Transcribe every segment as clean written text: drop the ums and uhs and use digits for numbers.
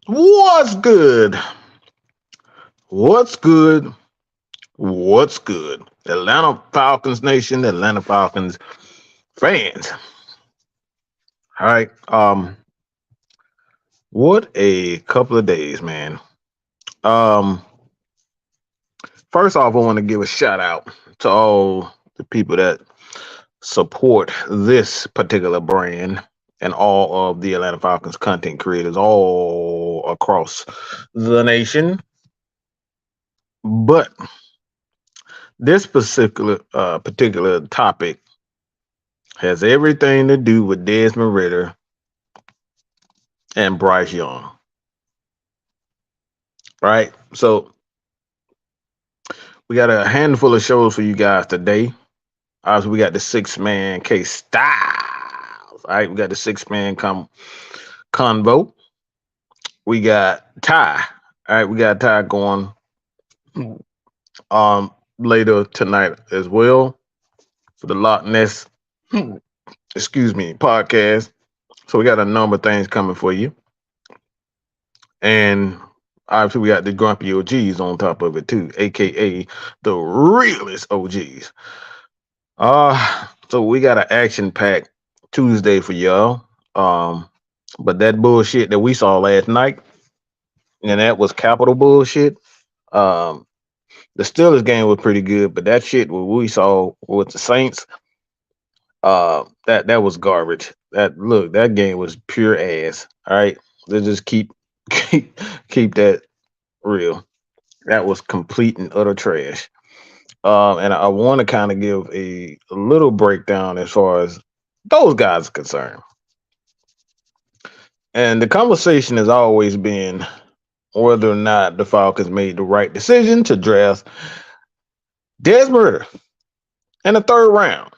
What's good? What's good? What's good? Atlanta Falcons Nation, Atlanta Falcons fans. All right. What a couple of days, man. Um, First off, I want to give a shout out to all the people that support this particular brand and all of the Atlanta Falcons content creators all across the nation. But this particular topic has everything to do with Desmond Ritter and Bryce Young, right? So we got a handful of shows for you guys today. Obviously, we got the six-man case Styles. All right, we got the six-man convo. We got Ty. All right, we got Ty going later tonight as well for the Loch Ness, podcast. So we got a number of things coming for you. And obviously we got the grumpy OGs on top of it too, aka the realest OGs. So we got an action-packed Tuesday for y'all. But that bullshit that we saw last night, and that was capital bullshit. Um, the Steelers game was pretty good, but that shit what we saw with the Saints, that was garbage. That game was pure ass. All right, let's just keep that real. That was complete and utter trash. And I want to kind of give a little breakdown as far as those guys are concerned. And the conversation has always been whether or not the Falcons made the right decision to draft Desmond Ritter in the third round.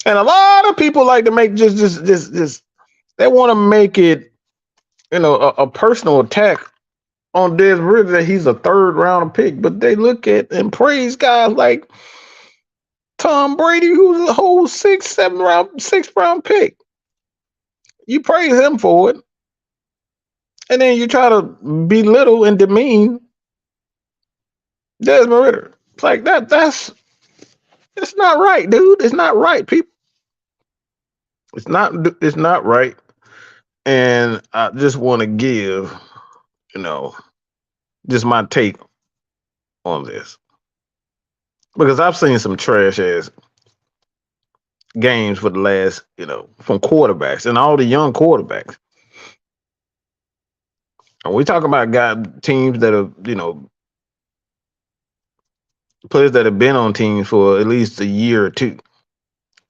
And a lot of people like to make just they want to make it, a personal attack on Desmond Ritter that he's a third round pick, but they look at and praise guys like Tom Brady, who's a whole sixth round pick. You praise him for it, and then you try to belittle and demean Desmond Ritter. It's like it's not right, dude. It's not right, people. It's not right. And I just want to give, just my take on this. Because I've seen some trash ass games for the last, from quarterbacks and all the young quarterbacks. And we talking about teams that are, players that have been on teams for at least a year or two.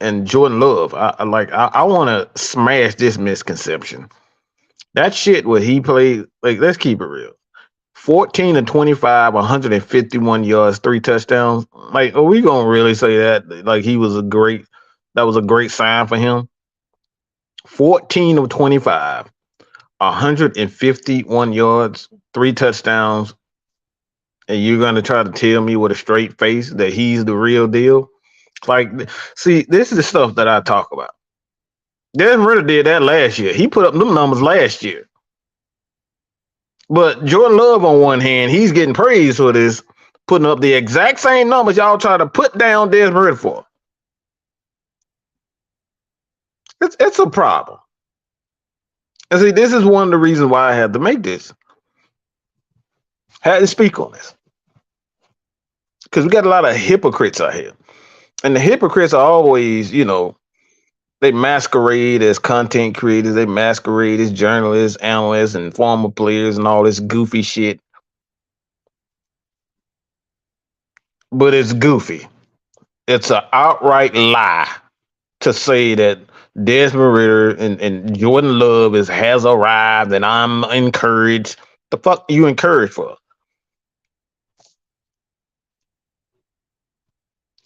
And Jordan Love, I want to smash this misconception. That shit where he played, like, let's keep it real. 14 to 25, 151 yards, 3 touchdowns. Like, are we gonna really say that? Like, that was a great sign for him. 14 of 25, 151 yards, 3 touchdowns, and you're gonna try to tell me with a straight face that he's the real deal? Like, see, this is the stuff that I talk about. Desmond Ritter did that last year. He put up them numbers last year. But Jordan Love, on one hand, he's getting praised for this, putting up the exact same numbers y'all try to put down Desmond Ritter for. It's a problem. And see, this is one of the reasons why I had to make this. Had to speak on this. Because we got a lot of hypocrites out here. And the hypocrites are always, they masquerade as content creators. They masquerade as journalists, analysts, and former players and all this goofy shit. But it's goofy. It's an outright lie to say that Desmond Ritter and Jordan Love has arrived and I'm encouraged. The fuck are you encouraged for?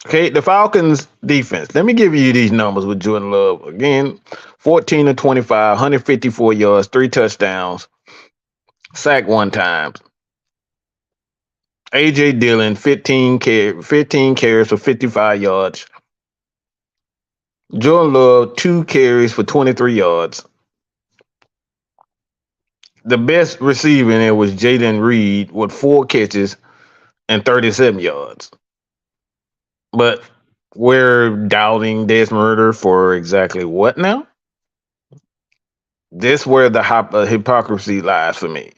Okay, the Falcons defense. Let me give you these numbers with Jordan Love. Again, 14 to 25, 154 yards, 3 touchdowns, sacked 1 time. A.J. Dillon, 15 carries for 55 yards. Jordan Love, 2 carries for 23 yards. The best receiving it was Jaden Reed with 4 catches and 37 yards. But we're doubting Desmond for exactly what now? This where the hypocrisy lies for me.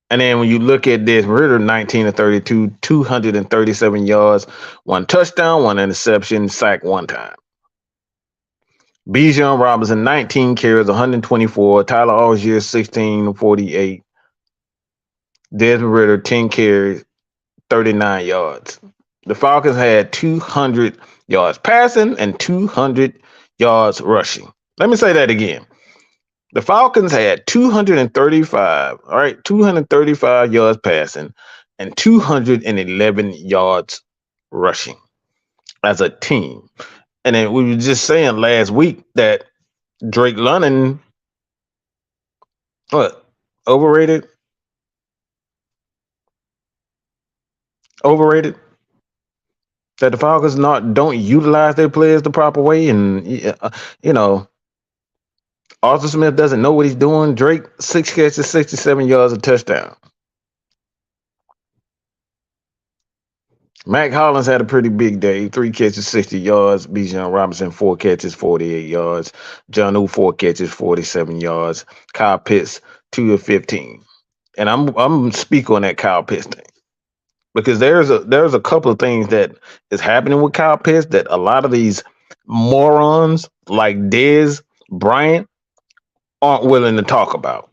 And then when you look at Desmond, 19 to 32, 237 yards, 1 touchdown, 1 interception, sack 1 time. Bijan Robinson, 19 carries, 124. Tyler Algier, 16 to 48. Desmond Ridder, 10 carries, 39 yards. The Falcons had 200 yards passing and 200 yards rushing. Let me say that again. The Falcons had 235, all right, 235 yards passing and 211 yards rushing as a team. And then we were just saying last week that Drake London, what, overrated? Overrated? That the Falcons don't utilize their players the proper way, and you know, Arthur Smith doesn't know what he's doing. Drake, 6 catches, 67 yards, a touchdown. Mac Hollins had a pretty big day. 3 catches, 60 yards. Bijan Robinson, 4 catches, 48 yards. John 4 catches, 47 yards. Kyle Pitts, 2 of 15. And I'm speak on that Kyle Pitts thing. Because there's a couple of things that is happening with Kyle Pitts that a lot of these morons like Dez Bryant aren't willing to talk about.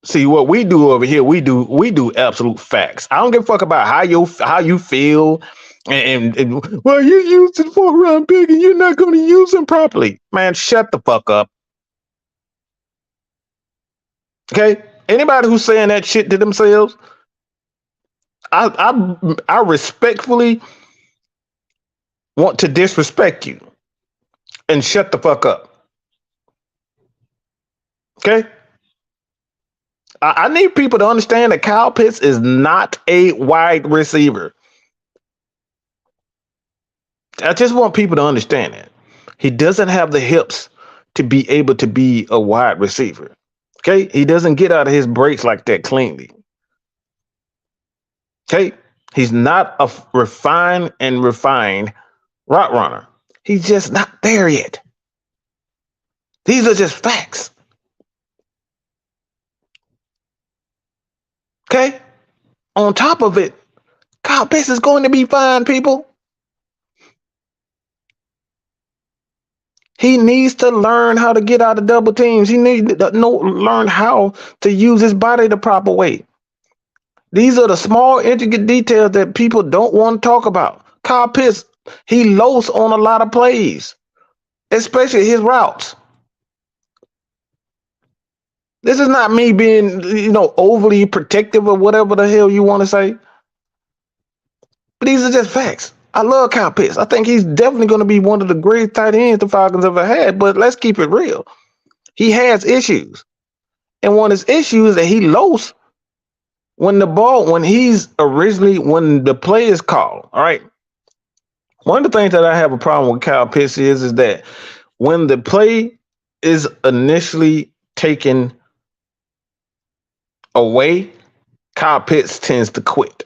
See, what we do over here, we do absolute facts. I don't give a fuck about how you feel, and well, you used the 4th-round pick and you're not going to use him properly. Man, shut the fuck up. Okay, anybody who's saying that shit to themselves, I respectfully want to disrespect you and shut the fuck up. Okay. I need people to understand that Kyle Pitts is not a wide receiver. I just want people to understand that. He doesn't have the hips to be able to be a wide receiver. Okay? He doesn't get out of his breaks like that cleanly. Okay? He's not a refined route runner. He's just not there yet. These are just facts. Okay? On top of it, Kyle Pitts is going to be fine, people. He needs to learn how to get out of double teams. He needs to learn how to use his body the proper way. These are the small, intricate details that people don't want to talk about. Kyle Pitts, he lows on a lot of plays, especially his routes. This is not me being, overly protective or whatever the hell you want to say. But these are just facts. I love Kyle Pitts. I think he's definitely going to be one of the greatest tight ends the Falcons ever had. But let's keep it real. He has issues. And one of his issues is that he lows when the play is called. All right. One of the things that I have a problem with Kyle Pitts is that when the play is initially taken away, Kyle Pitts tends to quit.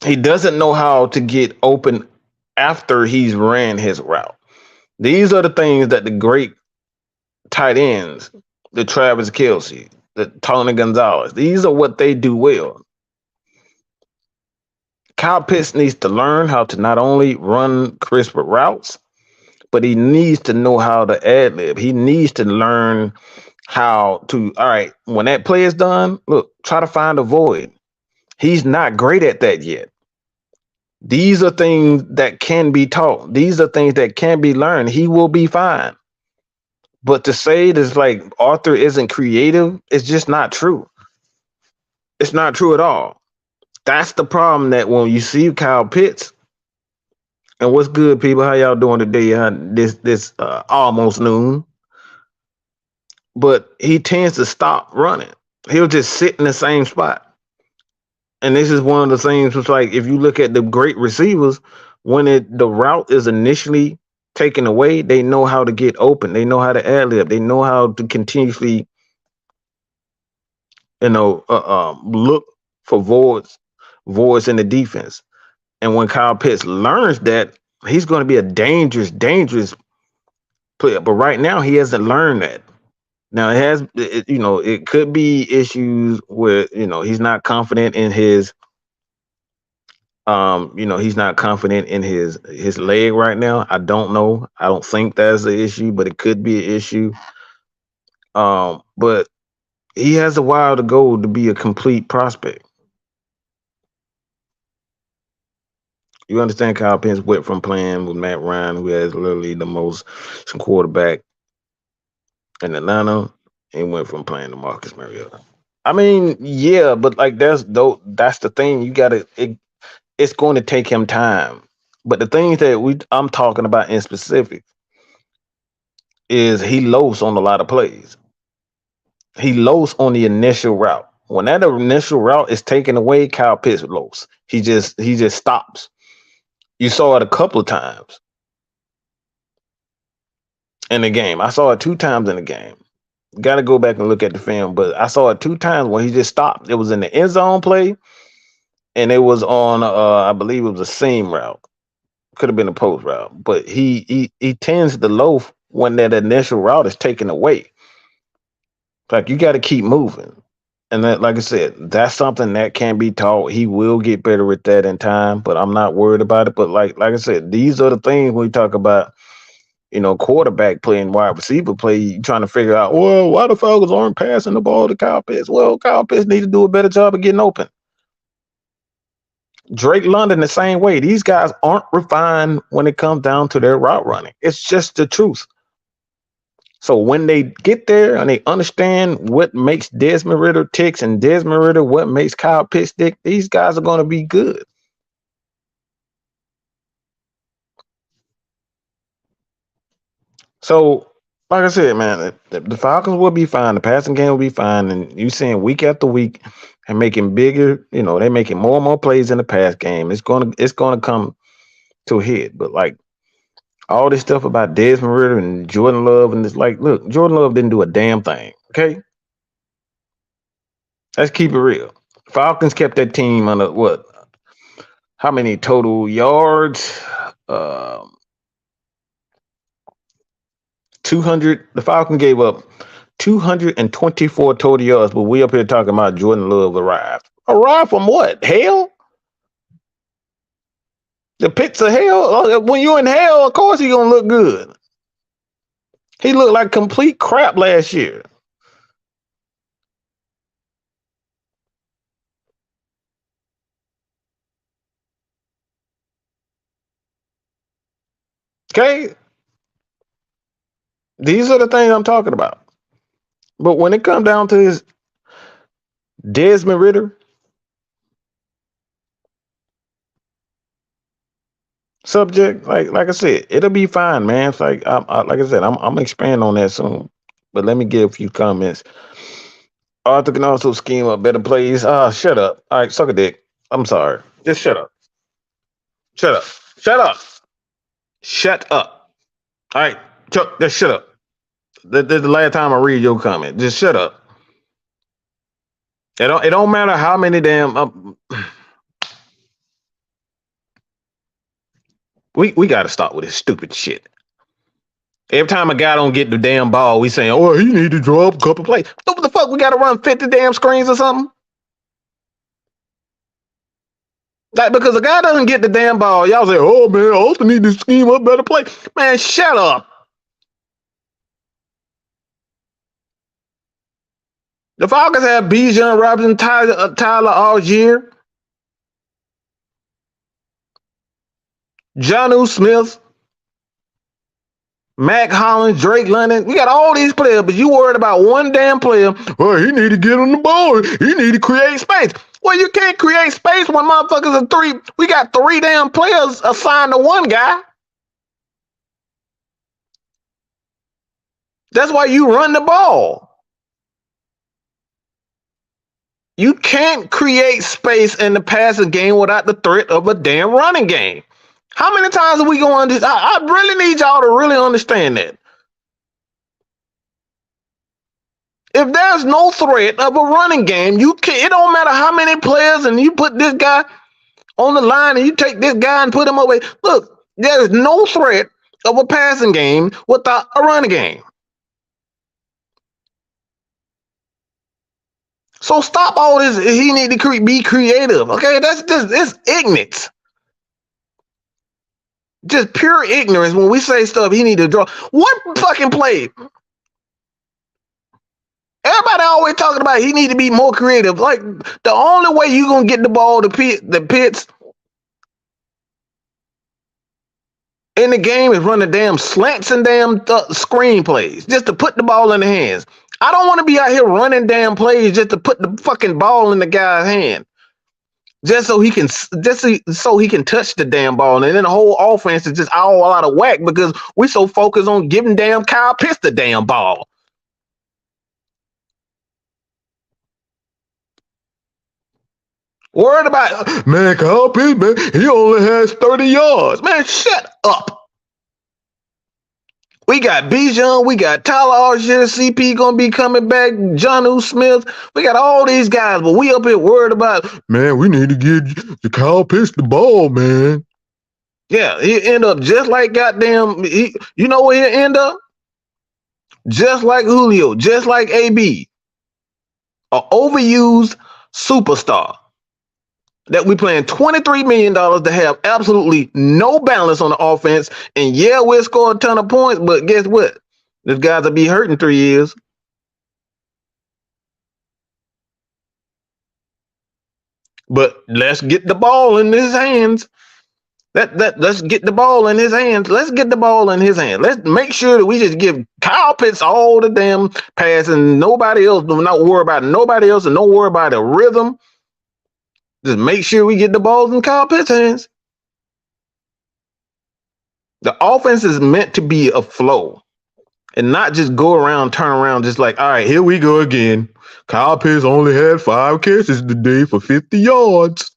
He doesn't know how to get open after he's ran his route. These are the things that the great tight ends, the Travis Kelce, the Tony Gonzalez, these are what they do well. Kyle Pitts needs to learn how to not only run crisper routes, but he needs to know how to ad-lib. He needs to learn how to, all right, when that play is done, look, try to find a void. He's not great at that yet. These are things that can be taught. These are things that can be learned. He will be fine. But to say this like Arthur isn't creative, it's just not true. It's not true at all. That's the problem, that when you see Kyle Pitts, and what's good, people? How y'all doing today? This almost noon. But he tends to stop running. He'll just sit in the same spot. And this is one of the things, it's like if you look at the great receivers, when the route is initially taken away, they know how to get open. They know how to ad lib. They know how to continuously, look for voids in the defense. And when Kyle Pitts learns that, he's going to be a dangerous player. But right now, he hasn't learned that. Now it could be issues where he's not confident in his he's not confident in his leg right now. I don't know. I don't think that's the issue, but it could be an issue. But he has a while to go to be a complete prospect. You understand Kyle Pitts went from playing with Matt Ryan, who has literally the most quarterback in Atlanta, and went from playing to Marcus Mariota. I mean, yeah, but like that's the thing. It's going to take him time. But the things that I'm talking about in specific is he lows on a lot of plays. He lows on the initial route. When that initial route is taken away, Kyle Pitts lows. He just stops. You saw it a couple of times in the game. I saw it 2 times in the game. Got to go back and look at the film, but I saw it 2 times when he just stopped. It was in the end zone play, and it was on I believe it was a seam route. Could have been a post route, but he tends to loaf when that initial route is taken away. Like, you got to keep moving. And that, like I said, that's something that can be taught. He will get better with that in time, but I'm not worried about it. But like I said, these are the things we talk about, quarterback play and wide receiver play. You're trying to figure out, well, why the Falcons aren't passing the ball to Kyle Pitts? Well, Kyle Pitts needs to do a better job of getting open. Drake London the same way. These guys aren't refined when it comes down to their route running. It's just the truth. So when they get there and they understand what makes Desmond Ridder ticks and Desmond Ridder what makes Kyle Pitts tick, these guys are going to be good. So, like I said, man, the Falcons will be fine. The passing game will be fine. And you seeing week after week and making bigger, they're making more and more plays in the pass game. It's gonna come to a head. But like all this stuff about Desmond Ridder and Jordan Love, and it's like, look, Jordan Love didn't do a damn thing. Okay, let's keep it real. Falcons kept that team under what? How many total yards? 200. The Falcons gave up 224 total yards, but we up here talking about Jordan Love arrived. Arrived from what? Hell? The pits of hell? When you're in hell, of course he's going to look good. He looked like complete crap last year. Okay? These are the things I'm talking about. But when it comes down to his Desmond Ridder subject, like I said, it'll be fine, man. It's like like I said, I'm expanding on that soon. But let me give a few comments. Arthur can also scheme up better plays. Shut up. All right, suck a dick. I'm sorry. Just shut up. Shut up. Shut up. Shut up. All right, Chuck, just shut up. This is the last time I read your comment. Just shut up. It don't matter how many damn. We got to stop with this stupid shit. Every time a guy don't get the damn ball, we saying, "Oh, he need to draw up a couple plays." What the fuck? We got to run 50 damn screens or something? Like, because a guy doesn't get the damn ball, y'all say, "Oh man, Austin need to scheme up better play." Man, shut up. The Falcons have Bijan Robinson, Tyler Algier, Jonnu Smith, Mac Hollins, Drake London. We got all these players, but you worried about one damn player. Well, he need to get on the ball. He need to create space. Well, you can't create space when motherfuckers are 3. We got 3 damn players assigned to one guy. That's why you run the ball. You can't create space in the passing game without the threat of a damn running game. How many times are we going to this? I really need y'all to really understand that. If there's no threat of a running game, you can. It don't matter how many players, and you put this guy on the line, and you take this guy and put him away. Look, there is no threat of a passing game without a running game. So stop all this. He need to be creative. Okay, that's just it's ignorance. Just pure ignorance when we say stuff he need to draw. What fucking play? Everybody always talking about he need to be more creative. Like the only way you gonna get the ball to the pits in the game is running damn slants and damn screen plays just to put the ball in the hands. I don't want to be out here running damn plays just to put the fucking ball in the guy's hand. Just so he can touch the damn ball, and then the whole offense is just all out of whack because we so focused on giving damn Kyle Pitts the damn ball. Worried about man, Kyle Pitts, man, he only has 30 yards. Man, shut up. We got Bijan, we got Tyler Algier, CP gonna be coming back, Jonnu Smith. We got all these guys, but we up here worried about, man, we need to get the Kyle Pitts the ball, man. Yeah, he end up just like goddamn, you know where he'll end up? Just like Julio, just like AB. An overused superstar that we paying $23 million to have absolutely no balance on the offense. And yeah, we'll score a ton of points, but guess what? This guy's will be hurt in 3 years. But let's get the ball in his hands. Let's get the ball in his hands. Let's get the ball in his hands. Let's make sure that we just give Kyle Pitts all the damn pass and nobody else. Do not worry about nobody else and don't worry about the rhythm. Just make sure we get the balls in Kyle Pitts' hands. The offense is meant to be a flow and not just go around, turn around, just like, all right, here we go again. Kyle Pitts only had 5 catches today for 50 yards.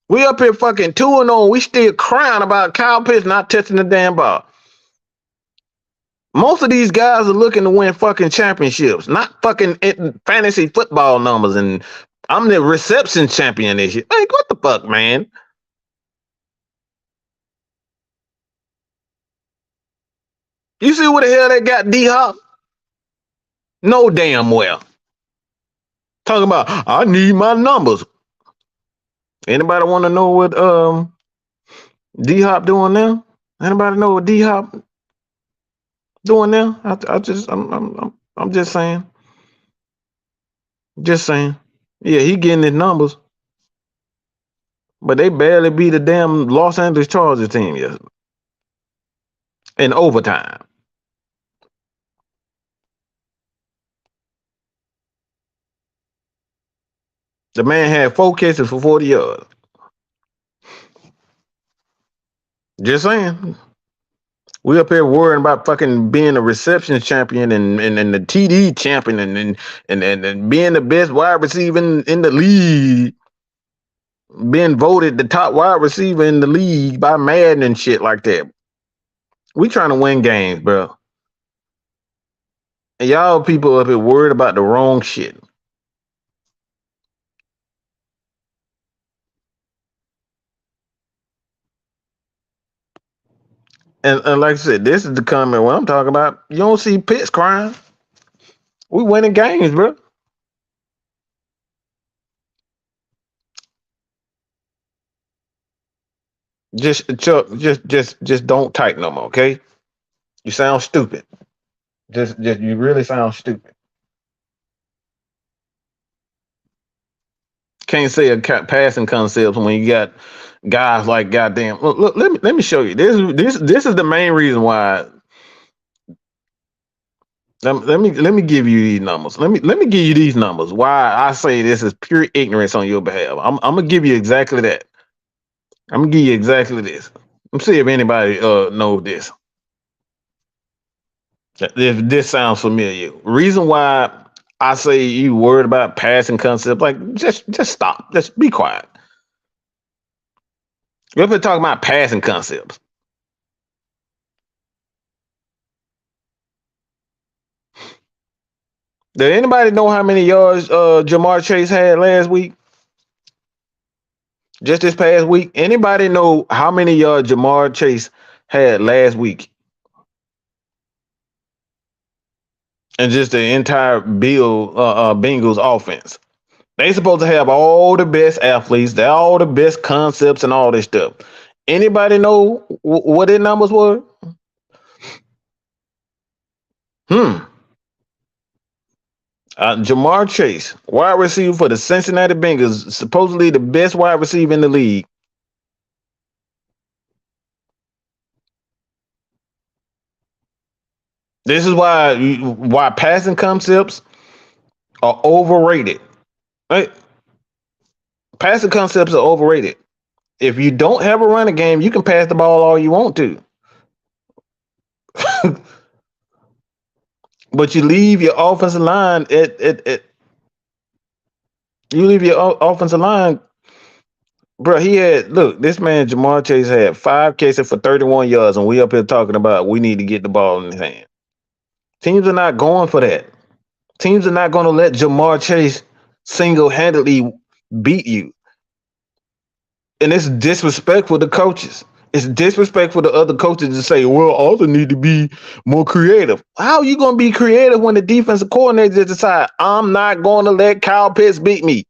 We up here fucking 2-0. We still crying about Kyle Pitts not touching the damn ball. Most of these guys are looking to win fucking championships, not fucking fantasy football numbers. And I'm the reception champion this year. Like, what the fuck, man? You see what the hell they got D-Hop? No damn well. Talking about, I need my numbers. Anybody want to know what D-Hop doing now? Anybody know what D-Hop doing now? I'm just saying. Just saying. Yeah, he getting his numbers. But they barely beat the damn Los Angeles Chargers team yesterday. In overtime. The man had 4 catches for 40 yards. Just saying. We up here worrying about fucking being a reception champion and the TD champion and being the best wide receiver in the league. Being voted the top wide receiver in the league by Madden and shit like that. We trying to win games, bro. And y'all people up here worried about the wrong shit. And like I said, this is the comment when I'm talking about. You don't see Pitts crying. We winning games, bro. Chuck, just don't type no more, okay? You sound stupid. Just you really sound stupid. Can't say a passing concept when you got guys like goddamn. Look, let me show you. This is the main reason why. Let me give you these numbers. Let me give you these numbers. Why I say this is pure ignorance on your behalf. I'm gonna give you exactly that. I'm gonna give you exactly this. Let's see if anybody knows this. If this sounds familiar. Reason why I say you worried about passing concept. Like, just stop. Just be quiet. We've been talking about passing concepts. Did anybody know how many yards Jamar Chase had last week? Just this past week? Anybody know how many yards Jamar Chase had last week? And just the entire Bengals offense. They supposed to have all the best athletes, all the best concepts, and all this stuff. Anybody know what their numbers were? Jamar Chase, wide receiver for the Cincinnati Bengals, supposedly the best wide receiver in the league. This is why passing concepts are overrated. Right? Passing concepts are overrated. If you don't have a running game, you can pass the ball all you want to. But you leave your offensive line you leave your offensive line, bro. This man Jamar Chase had 5 cases for 31 yards, and we up here talking about we need to get the ball in his hand. Teams are not going for that. Teams are not going to let Jamar Chase single-handedly beat you. And it's disrespectful to coaches. It's disrespectful to other coaches to say, well, Arthur need to be more creative. How are you going to be creative when the defensive coordinator just decide, I'm not going to let Kyle Pitts beat me.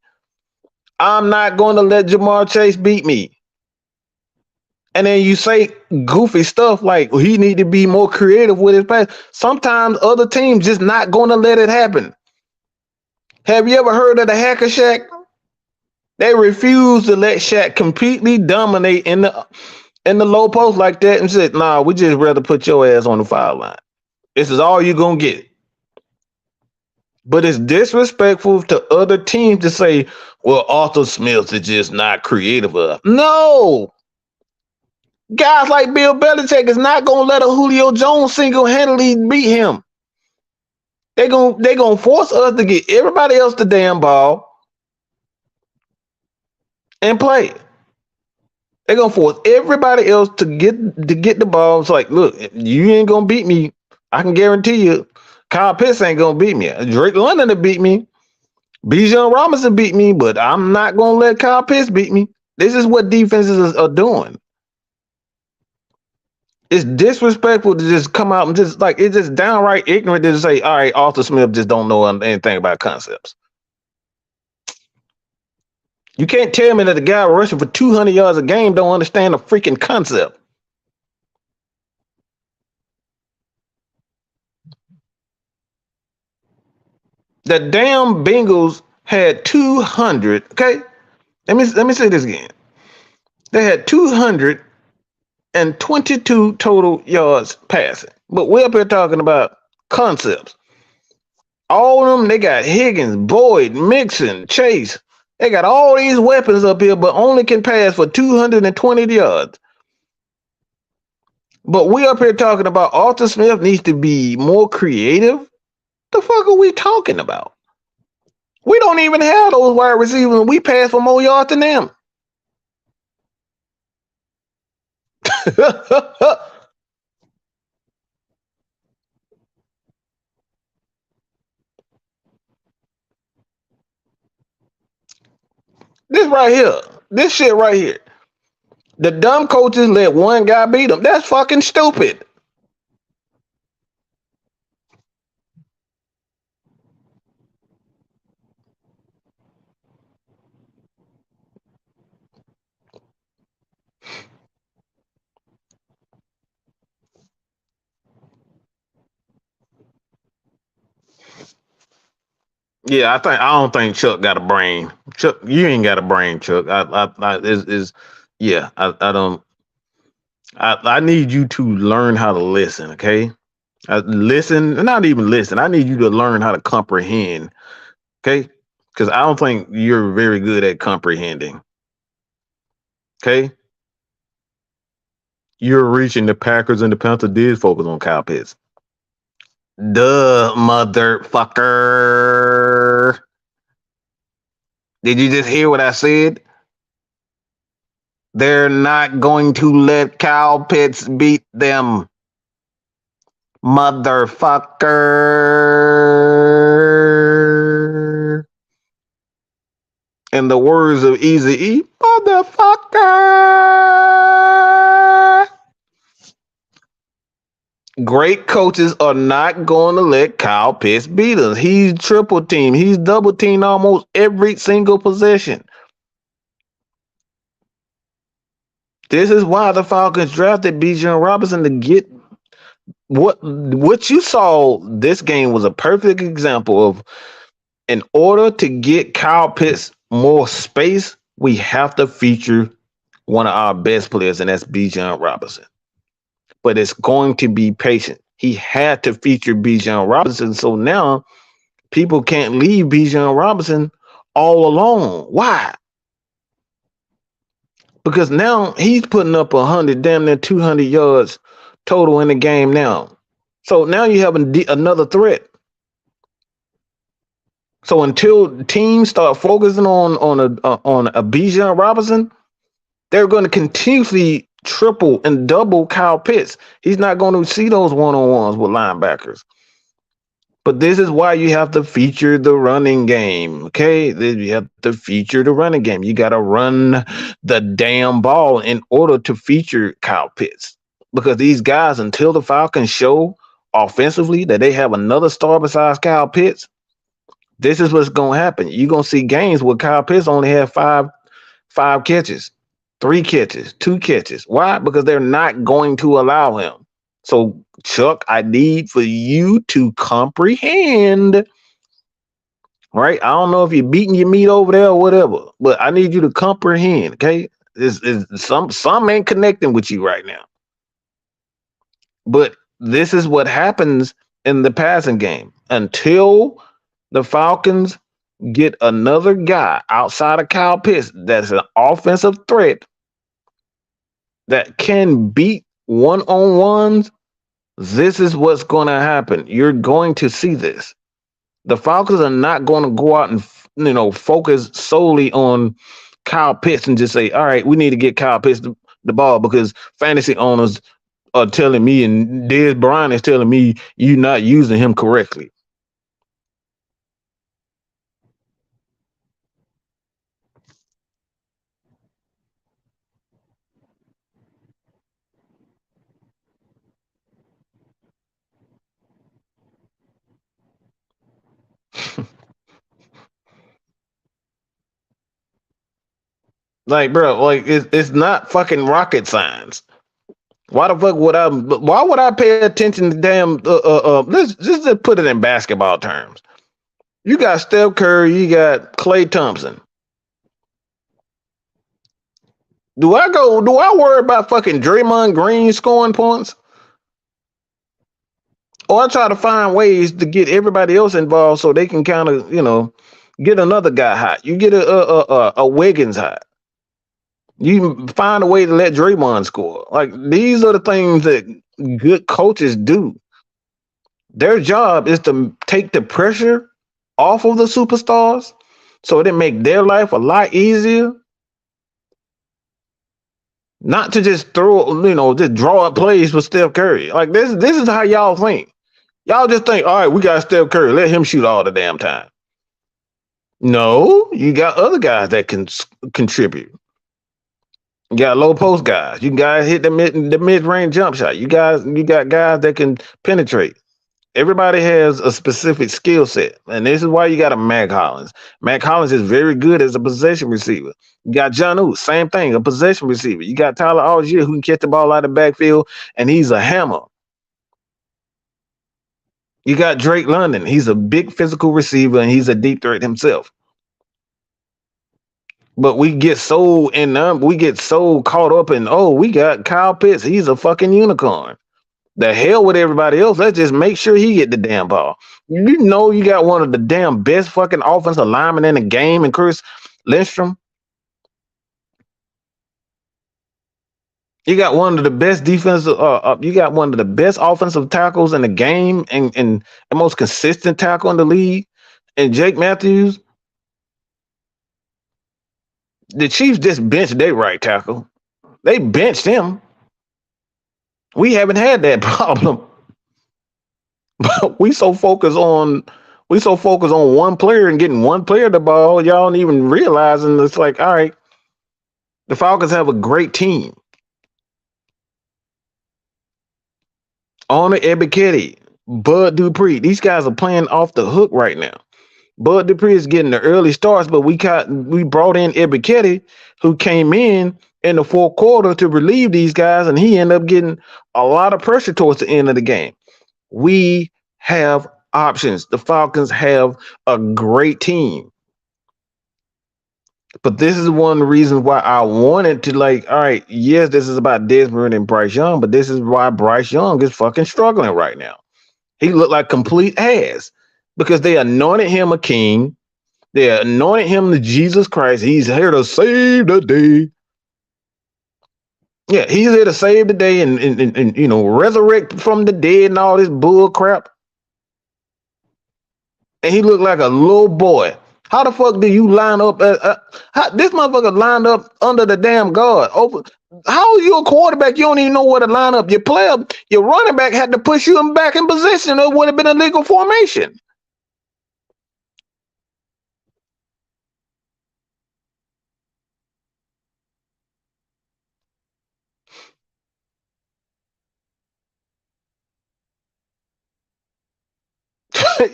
I'm not going to let Jamar Chase beat me. And then you say goofy stuff like he need to be more creative with his pass. Sometimes other teams just not going to let it happen. Have you ever heard of the Hacker Shack? They refuse to let Shaq completely dominate in the low post like that and said, nah, we just rather put your ass on the foul line. This is all you're going to get. But it's disrespectful to other teams to say, well, Arthur Smith is just not creative enough. No. Guys like Bill Belichick is not going to let a Julio Jones single-handedly beat him. They're gonna force us to get everybody else the damn ball and play. They're gonna force everybody else to get the ball. It's like, look, you ain't gonna beat me. I can guarantee you, Kyle Pitts ain't gonna beat me. Drake London to beat me. Bijan Robinson beat me, but I'm not gonna let Kyle Pitts beat me. This is what defenses are doing. It's disrespectful to just come out and just like it's just downright ignorant to just say, all right, Arthur Smith just don't know anything about concepts. You can't tell me that the guy rushing for 200 yards a game don't understand the freaking concept. The damn Bengals had 200. Okay, let me say this again. They had 222 total yards passing, but we're up here talking about concepts. All of them, they got Higgins, Boyd, Mixon, Chase. They got all these weapons up here, but only can pass for 220 yards. But we up here talking about Arthur Smith needs to be more creative. The fuck are we talking about? We don't even have those wide receivers. We pass for more yards than them. This right here. This shit right here. The dumb coaches let one guy beat them. That's fucking stupid. Yeah, I don't think Chuck got a brain. Chuck, you ain't got a brain, Chuck. I don't. I need you to learn how to listen. Okay, listen, not even listen. I need you to learn how to comprehend. Okay, because I don't think you're very good at comprehending. Okay, you're reaching the Packers and the Panthers did focus on Kyle Pitts. Duh, motherfucker. Did you just hear what I said? They're not going to let Kyle Pitts beat them. Motherfucker. In the words of Easy E, motherfucker. Great coaches are not going to let Kyle Pitts beat us. He's triple team. He's double teamed almost every single possession. This is why the Falcons drafted Bijan Robinson to get what you saw. This game was a perfect example of, in order to get Kyle Pitts more space, we have to feature one of our best players, and that's Bijan Robinson. But it's going to be patient. He had to feature Bijan Robinson, so now people can't leave Bijan Robinson all alone. Why? Because now he's putting up 100, damn near 200 yards total in the game now. So now you have another threat. So until teams start focusing on a Bijan Robinson, they're going to continuously triple and double Kyle Pitts. He's not going to see those one-on-ones with linebackers. But this is why you have to feature the running game, okay? You have to feature the running game. You got to run the damn ball in order to feature Kyle Pitts. Because these guys, until the Falcons show offensively that they have another star besides Kyle Pitts, this is what's going to happen. You're going to see games where Kyle Pitts only had five catches, 3 catches, 2 catches. Why? Because they're not going to allow him. So, Chuck, I need for you to comprehend, right? I don't know if you're beating your meat over there or whatever, but I need you to comprehend, okay? Some ain't connecting with you right now. But this is what happens in the passing game. Until the Falcons get another guy outside of Kyle Pitts that's an offensive threat that can beat one-on-ones, this is what's going to happen. You're going to see this. The Falcons are not going to go out and focus solely on Kyle Pitts and just say, all right, we need to get Kyle Pitts the ball because fantasy owners are telling me and Des Bryant is telling me you're not using him correctly. Like, bro, like it's not fucking rocket science. Why the fuck would I? Why would I pay attention to damn? Let's just put it in basketball terms. You got Steph Curry, you got Klay Thompson. Do I worry about fucking Draymond Green scoring points? Or I try to find ways to get everybody else involved so they can kind of, get another guy hot. You get a Wiggins hot. You find a way to let Draymond score. Like, these are the things that good coaches do. Their job is to take the pressure off of the superstars so it make their life a lot easier. Not to just just draw up plays for Steph Curry. Like, this is how y'all think. Y'all just think, all right, we got Steph Curry. Let him shoot all the damn time. No, you got other guys that can contribute. You got low post guys. You guys hit the mid range jump shot. You got guys that can penetrate. Everybody has a specific skill set, and this is why you got a Mac Hollins. Mac Hollins is very good as a possession receiver. You got John Oates, same thing, a possession receiver. You got Tyler Algier, who can catch the ball out of the backfield, and he's a hammer. You got Drake London. He's a big physical receiver, and he's a deep threat himself. But we get so caught up in, we got Kyle Pitts. He's a fucking unicorn. The hell with everybody else. Let's just make sure he get the damn ball. You got one of the damn best fucking offensive linemen in the game, and Chris Lindstrom. You got one of the best defensive. You got one of the best offensive tackles in the game, and the most consistent tackle in the league, and Jake Matthews. The Chiefs just benched their right tackle. They benched him. We haven't had that problem. we so focused on one player and getting one player the ball, y'all don't even realizing it's like, all right, the Falcons have a great team. Honor Ebiketie, Bud Dupree. These guys are playing off the hook right now. Bud Dupree is getting the early starts, but we brought in Ebiketie, who came in the fourth quarter to relieve these guys, and he ended up getting a lot of pressure towards the end of the game. We have options. The Falcons have a great team. But this is one of the reasons why I wanted to, like, all right, yes, this is about Desmond and Bryce Young, but this is why Bryce Young is fucking struggling right now. He looked like complete ass because they anointed him a king. They anointed him to Jesus Christ. He's here to save the day. Yeah, he's here to save the day and you know, resurrect from the dead and all this bull crap. And he looked like a little boy. How the fuck do you line up? This motherfucker lined up under the damn guard. How are you a quarterback? You don't even know where to line up. Your running back had to push you back in position. It would have been a legal formation.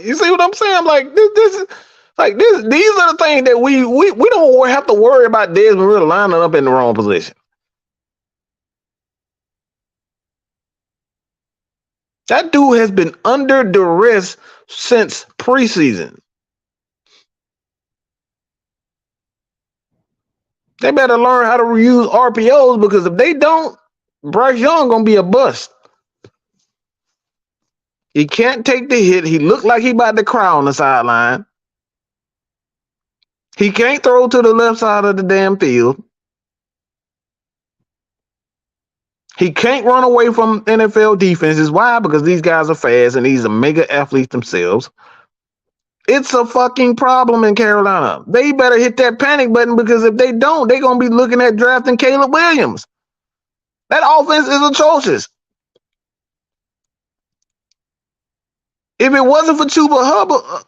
You see what I'm saying? I'm like, this is like this. These are the things that we don't have to worry about Desmond really lining up in the wrong position. That dude has been under duress since preseason. They better learn how to use RPOs because if they don't, Bryce Young gonna be a bust. He can't take the hit. He looked like he about to cry on the sideline. He can't throw to the left side of the damn field. He can't run away from NFL defenses. Why? Because these guys are fast and these are mega athletes themselves. It's a fucking problem in Carolina. They better hit that panic button because if they don't, they're going to be looking at drafting Caleb Williams. That offense is atrocious. If it wasn't for Chuba Hubbard,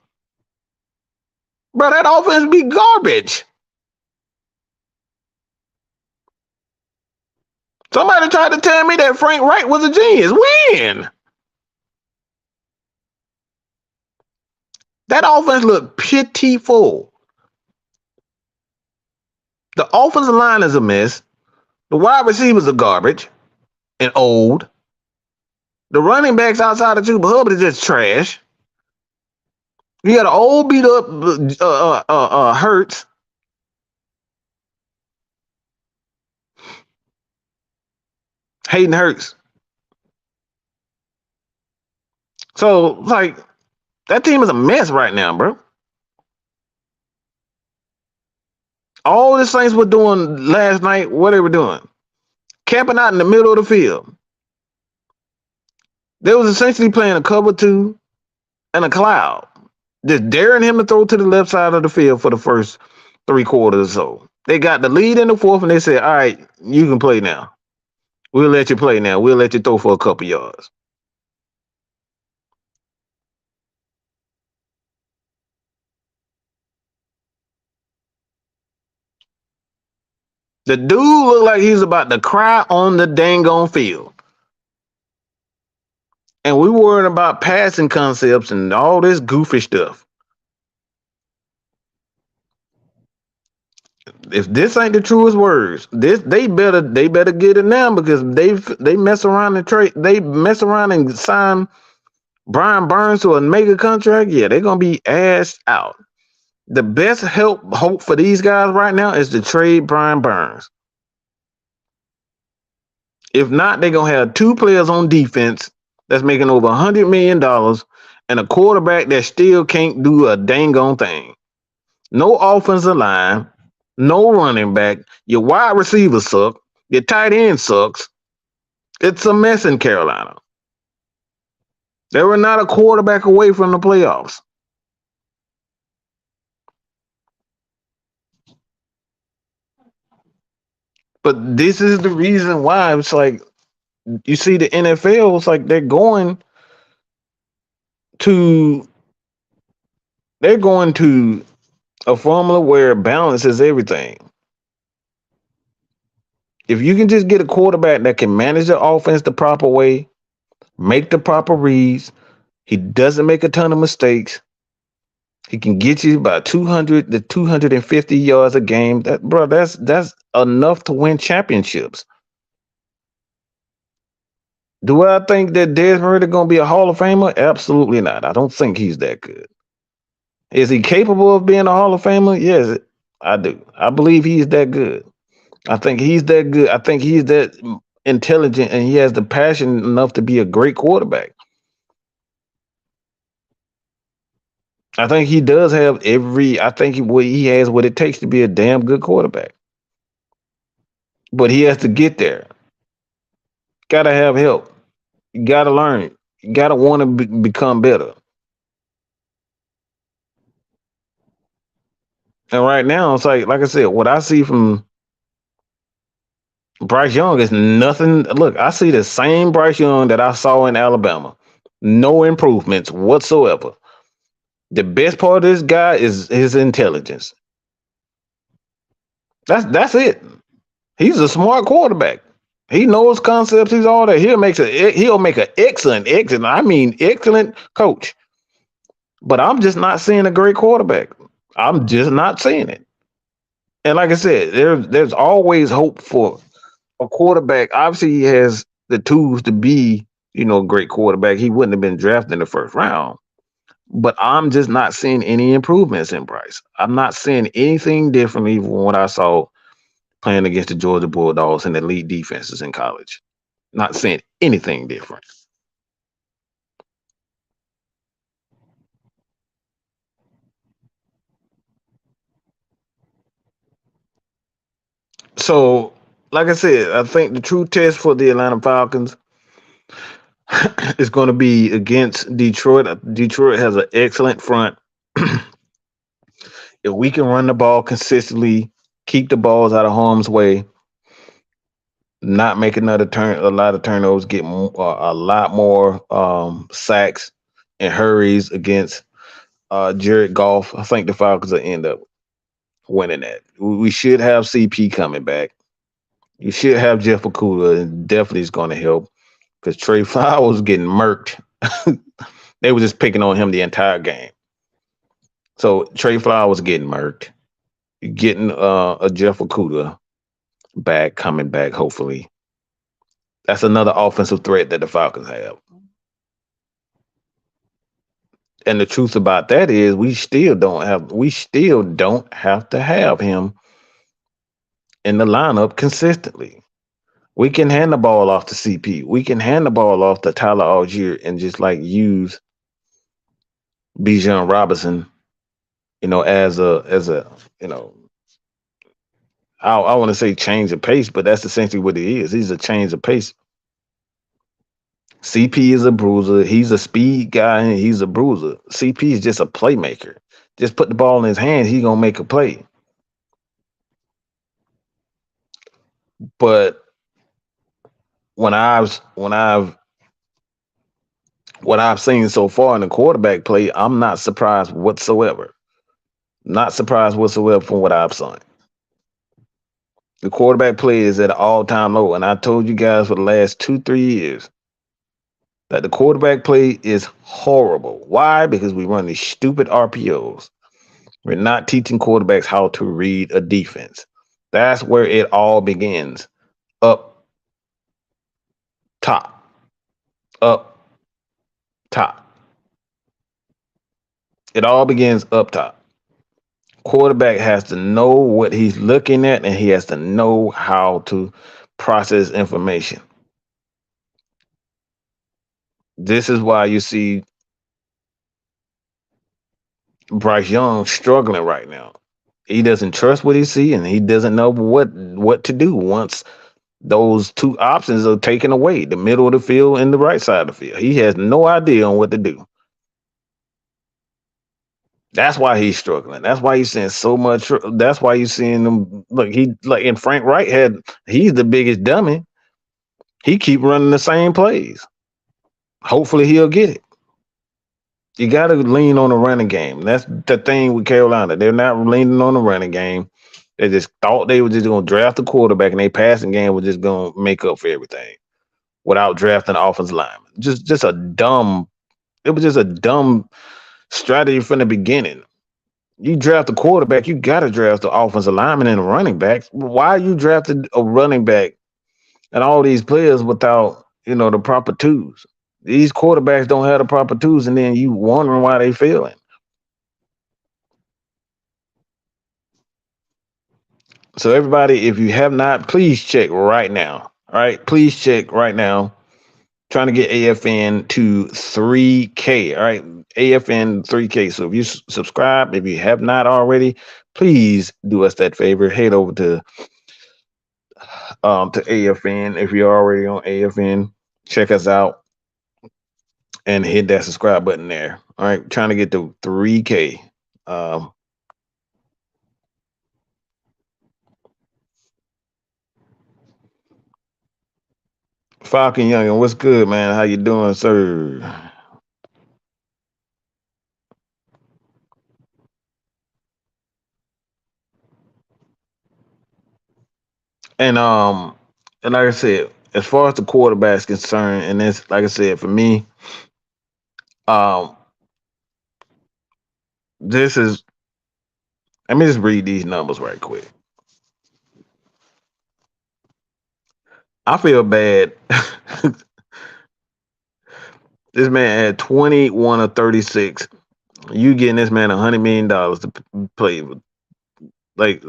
bro, that offense would be garbage. Somebody tried to tell me that Frank Wright was a genius. When? That offense looked pitiful. The offensive line is a mess. The wide receivers are garbage and old. The running backs outside of Chuba Hubbard is just trash. You got an old beat up Hurts. Hayden Hurts. So, like, that team is a mess right now, bro. All the Saints were doing last night, what they were doing? Camping out in the middle of the field. They was essentially playing a cover two and a cloud. Just daring him to throw to the left side of the field for the first 3 quarters or so. They got the lead in the fourth and they said, all right, you can play now. We'll let you play now. We'll let you throw for a couple yards. The dude looked like he's about to cry on the dang on field. And we worried about passing concepts and all this goofy stuff. If this ain't the truest words, they better get it now because they mess around and sign Brian Burns to a mega contract. Yeah, they're gonna be assed out. The best hope for these guys right now is to trade Brian Burns. If not, they're gonna have 2 players on defense that's making over $100 million and a quarterback that still can't do a dang on thing. No offensive line, no running back. Your wide receivers suck. Your tight end sucks. It's a mess in Carolina. They were not a quarterback away from the playoffs. But this is the reason why it's like you see the NFL, it's like to they're going to a formula where balance is everything. If you can just get a quarterback that can manage the offense the proper way, make the proper reads, he doesn't make a ton of mistakes. He can get you about 200 to 250 yards a game. That's enough to win championships. Do I think that Desmond is going to be a Hall of Famer? Absolutely not. I don't think he's that good. Is he capable of being a Hall of Famer? Yes, I do. I believe he's that good. I think he's that good. I think he's that intelligent and he has the passion enough to be a great quarterback. I think he does have I think he has what it takes to be a damn good quarterback. But he has to get there. Got to have help. You got to learn. You got to want to become better. And right now, it's like I said, what I see from Bryce Young is nothing. Look, I see the same Bryce Young that I saw in Alabama. No improvements whatsoever. The best part of this guy is his intelligence. That's it. He's a smart quarterback. He knows concepts. He's all that. He'll make an excellent. I mean, excellent coach. But I'm just not seeing a great quarterback. I'm just not seeing it. And like I said, there's always hope for a quarterback. Obviously, he has the tools to be, a great quarterback. He wouldn't have been drafted in the first round. But I'm just not seeing any improvements in Bryce. I'm not seeing anything differently from what I saw playing against the Georgia Bulldogs and elite defenses in college. Not seeing anything different. So, like I said, I think the true test for the Atlanta Falcons is going to be against Detroit. Detroit has an excellent front. If we can run the ball consistently, keep the balls out of harm's way, not make a lot of turnovers, get a lot more sacks and hurries against Jared Goff, I think the Falcons will end up winning that. We should have CP coming back. You should have Jeff Okuda, and definitely is going to help because Trey Flowers was getting murked. They were just picking on him the entire game. So Trey Flowers was getting murked. You're getting a Jeff Okuda coming back, hopefully. That's another offensive threat that the Falcons have. And the truth about that is we still don't have to have him in the lineup consistently. We can hand the ball off to CP. We can hand the ball off to Tyler Algier and just use Bijan Robinson, as a I want to say change of pace, but that's essentially what he is. He's a change of pace. CP is a bruiser. He's a speed guy and he's a bruiser. CP is just a playmaker. Just put the ball in his hands, he's gonna make a play. But when I've what I've seen so far in the quarterback play, I'm not surprised whatsoever. Not surprised whatsoever from what I've seen. The quarterback play is at an all-time low, and I told you guys for the last 2-3 years that the quarterback play is horrible. Why? Because we run these stupid RPOs. We're not teaching quarterbacks how to read a defense. That's where it all begins. Up top. Up top. It all begins up top. Quarterback has to know what he's looking at and he has to know how to process information. This is why you see Bryce Young struggling right now. He doesn't trust what he sees and he doesn't know what to do once those two options are taken away, the middle of the field and the right side of the field. He has no idea on what to do. That's why he's struggling. That's why he's seeing so much. That's why you're seeing him. Look, he like and Frank Wright he's the biggest dummy. He keep running the same plays. Hopefully he'll get it. You got to lean on the running game. That's the thing with Carolina. They're not leaning on the running game. They just thought they were just going to draft a quarterback and their passing game was just going to make up for everything without drafting an offensive lineman. Just a dumb. It was just a dumb strategy from the beginning. You draft a quarterback, you got to draft the offensive lineman and a running back. Why you drafted a running back and all these players without the proper tools? These quarterbacks don't have the proper tools, and then you wondering why they failing. So everybody, if you have not, please check right now. All right, please check right now. Trying to get AFN to 3K. All right, AFN 3K. So if you subscribe, if you have not already, please do us that favor. Head over to AFN. If you're already on AFN, check us out and hit that subscribe button there. All right, trying to get to 3K. Falcon Youngin, what's good, man? How you doing, sir? And like I said, as far as the quarterback's concerned, and it's like I said, for me, um, this is. Let me just read these numbers right quick. I feel bad. This man had 21 or 36. You getting this man $100 million to play with, like,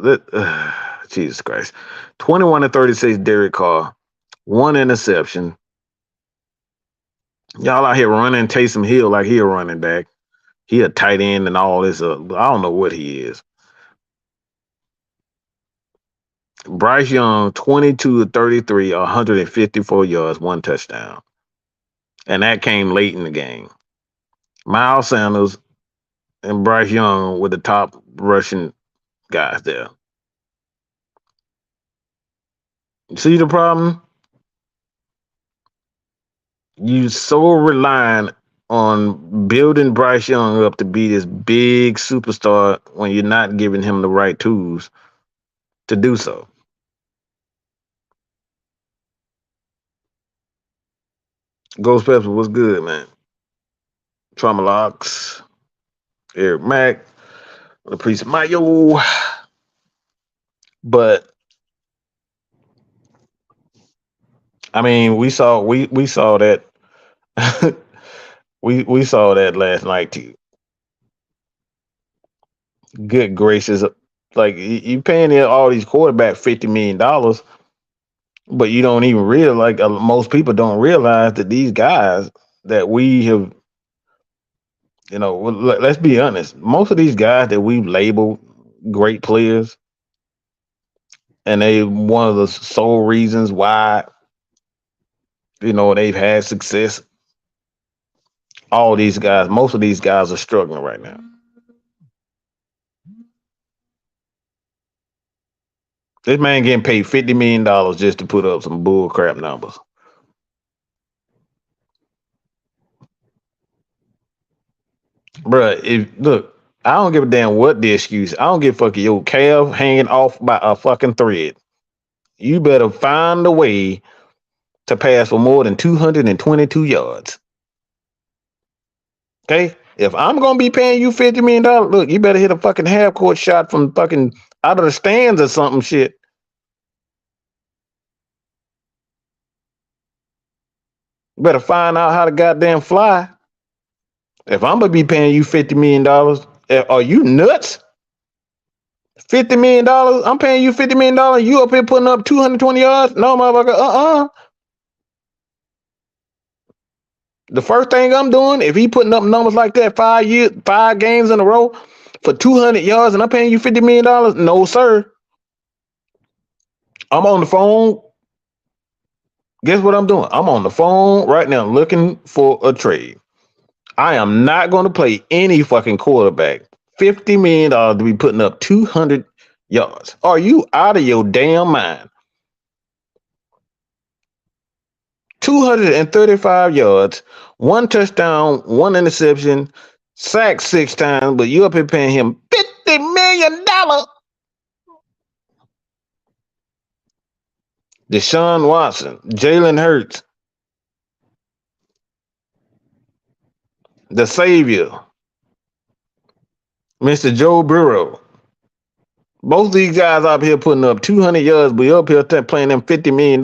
Jesus Christ. 21 to 36, Derek Carr, one interception. Y'all out here running Taysom Hill like he a running back. He a tight end and all this. I don't know what he is. Bryce Young, 22 to 33, 154 yards, one touchdown. And that came late in the game. Miles Sanders and Bryce Young were the top rushing guys there. See the problem? You so reliant on building Bryce Young up to be this big superstar when you're not giving him the right tools to do so. Ghost Pepper, what's good, man? Trauma Locks, Eric Mack, the Priest Mayo. But I mean, we saw that we saw that last night too. Good gracious, like you paying all these quarterbacks $50 million, but you don't even realize. Like most people don't realize that these guys that we have, let's be honest. Most of these guys that we've labeled great players, and they one of the sole reasons why they've had success. All these guys, most of these guys are struggling right now. This man getting paid $50 million just to put up some bull crap numbers. Bruh, I don't give a damn what the excuse. I don't give a fuck your calf hanging off by a fucking thread. You better find a way to pass for more than 222 yards. Okay? If I'm gonna be paying you $50 million, look, you better hit a fucking half court shot from fucking out of the stands or something shit. You better find out how to goddamn fly. If I'm gonna be paying you $50 million, are you nuts? $50 million? I'm paying you $50 million. You up here putting up 220 yards? No, motherfucker. The first thing I'm doing, if he putting up numbers like that 5 games in a row for 200 yards and I'm paying you $50 million, no, sir. I'm on the phone Guess what I'm doing? I'm on the phone right now looking for a trade. I am not going to play any fucking quarterback. $50 million to be putting up 200 yards. Are you out of your damn mind? 235 yards, one touchdown, one interception, sacked 6 times, but you up here paying him $50 million. Deshaun Watson, Jalen Hurts, the savior, Mr. Joe Burrow. Both of these guys out here putting up 200 yards, but you up here playing them $50 million.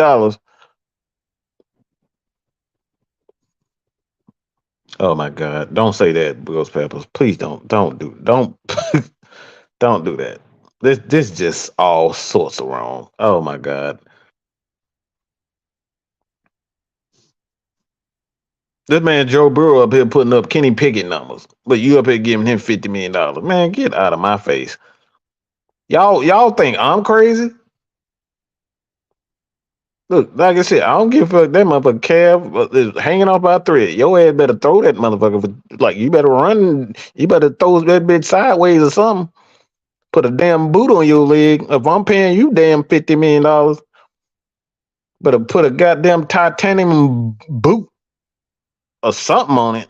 Oh my God! Don't say that, Ghost Peppers. Please don't don't do that. This just all sorts of wrong. Oh my God! This man Joe Burrow up here putting up Kenny Pickett numbers, but you up here giving him $50 million. Man, get out of my face. Y'all think I'm crazy? Look, like I said, I don't give a fuck. That motherfucker calf is hanging off by a thread. Your ass better throw that motherfucker. Like you better run. You better throw that bitch sideways or something. Put a damn boot on your leg. If I'm paying you damn $50 million, better put a goddamn titanium boot or something on it.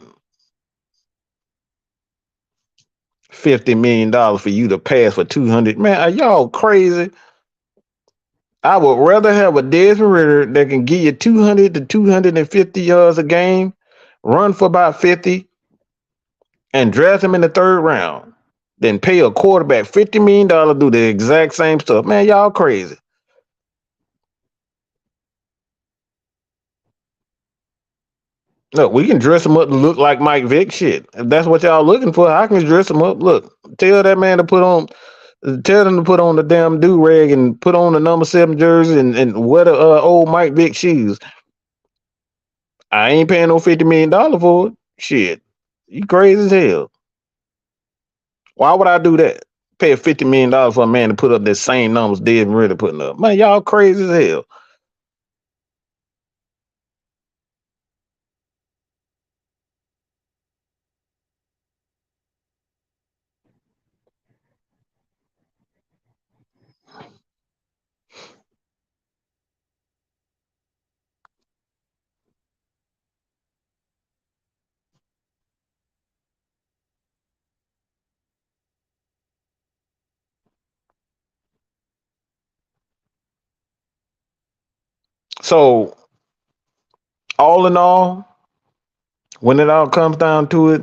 $50 million for you to pass for 200. Man, are y'all crazy? I would rather have a Desmond Ritter that can give you 200 to 250 yards a game, run for about 50, and draft him in the third round than pay a quarterback $50 million to do the exact same stuff. Man, y'all crazy. Look, we can dress him up to look like Mike Vick. Shit, if that's what y'all looking for, I can dress him up. Look, tell that man to tell them to put on the damn do rag and put on the number 7 jersey and wear the old Mike Vick shoes. I ain't paying no $50 million for it. Shit, you crazy as hell. Why would I do that? Pay $50 million for a man to put up the same numbers Desmond Ritter putting up. Man, y'all crazy as hell. So, all in all, when it all comes down to it,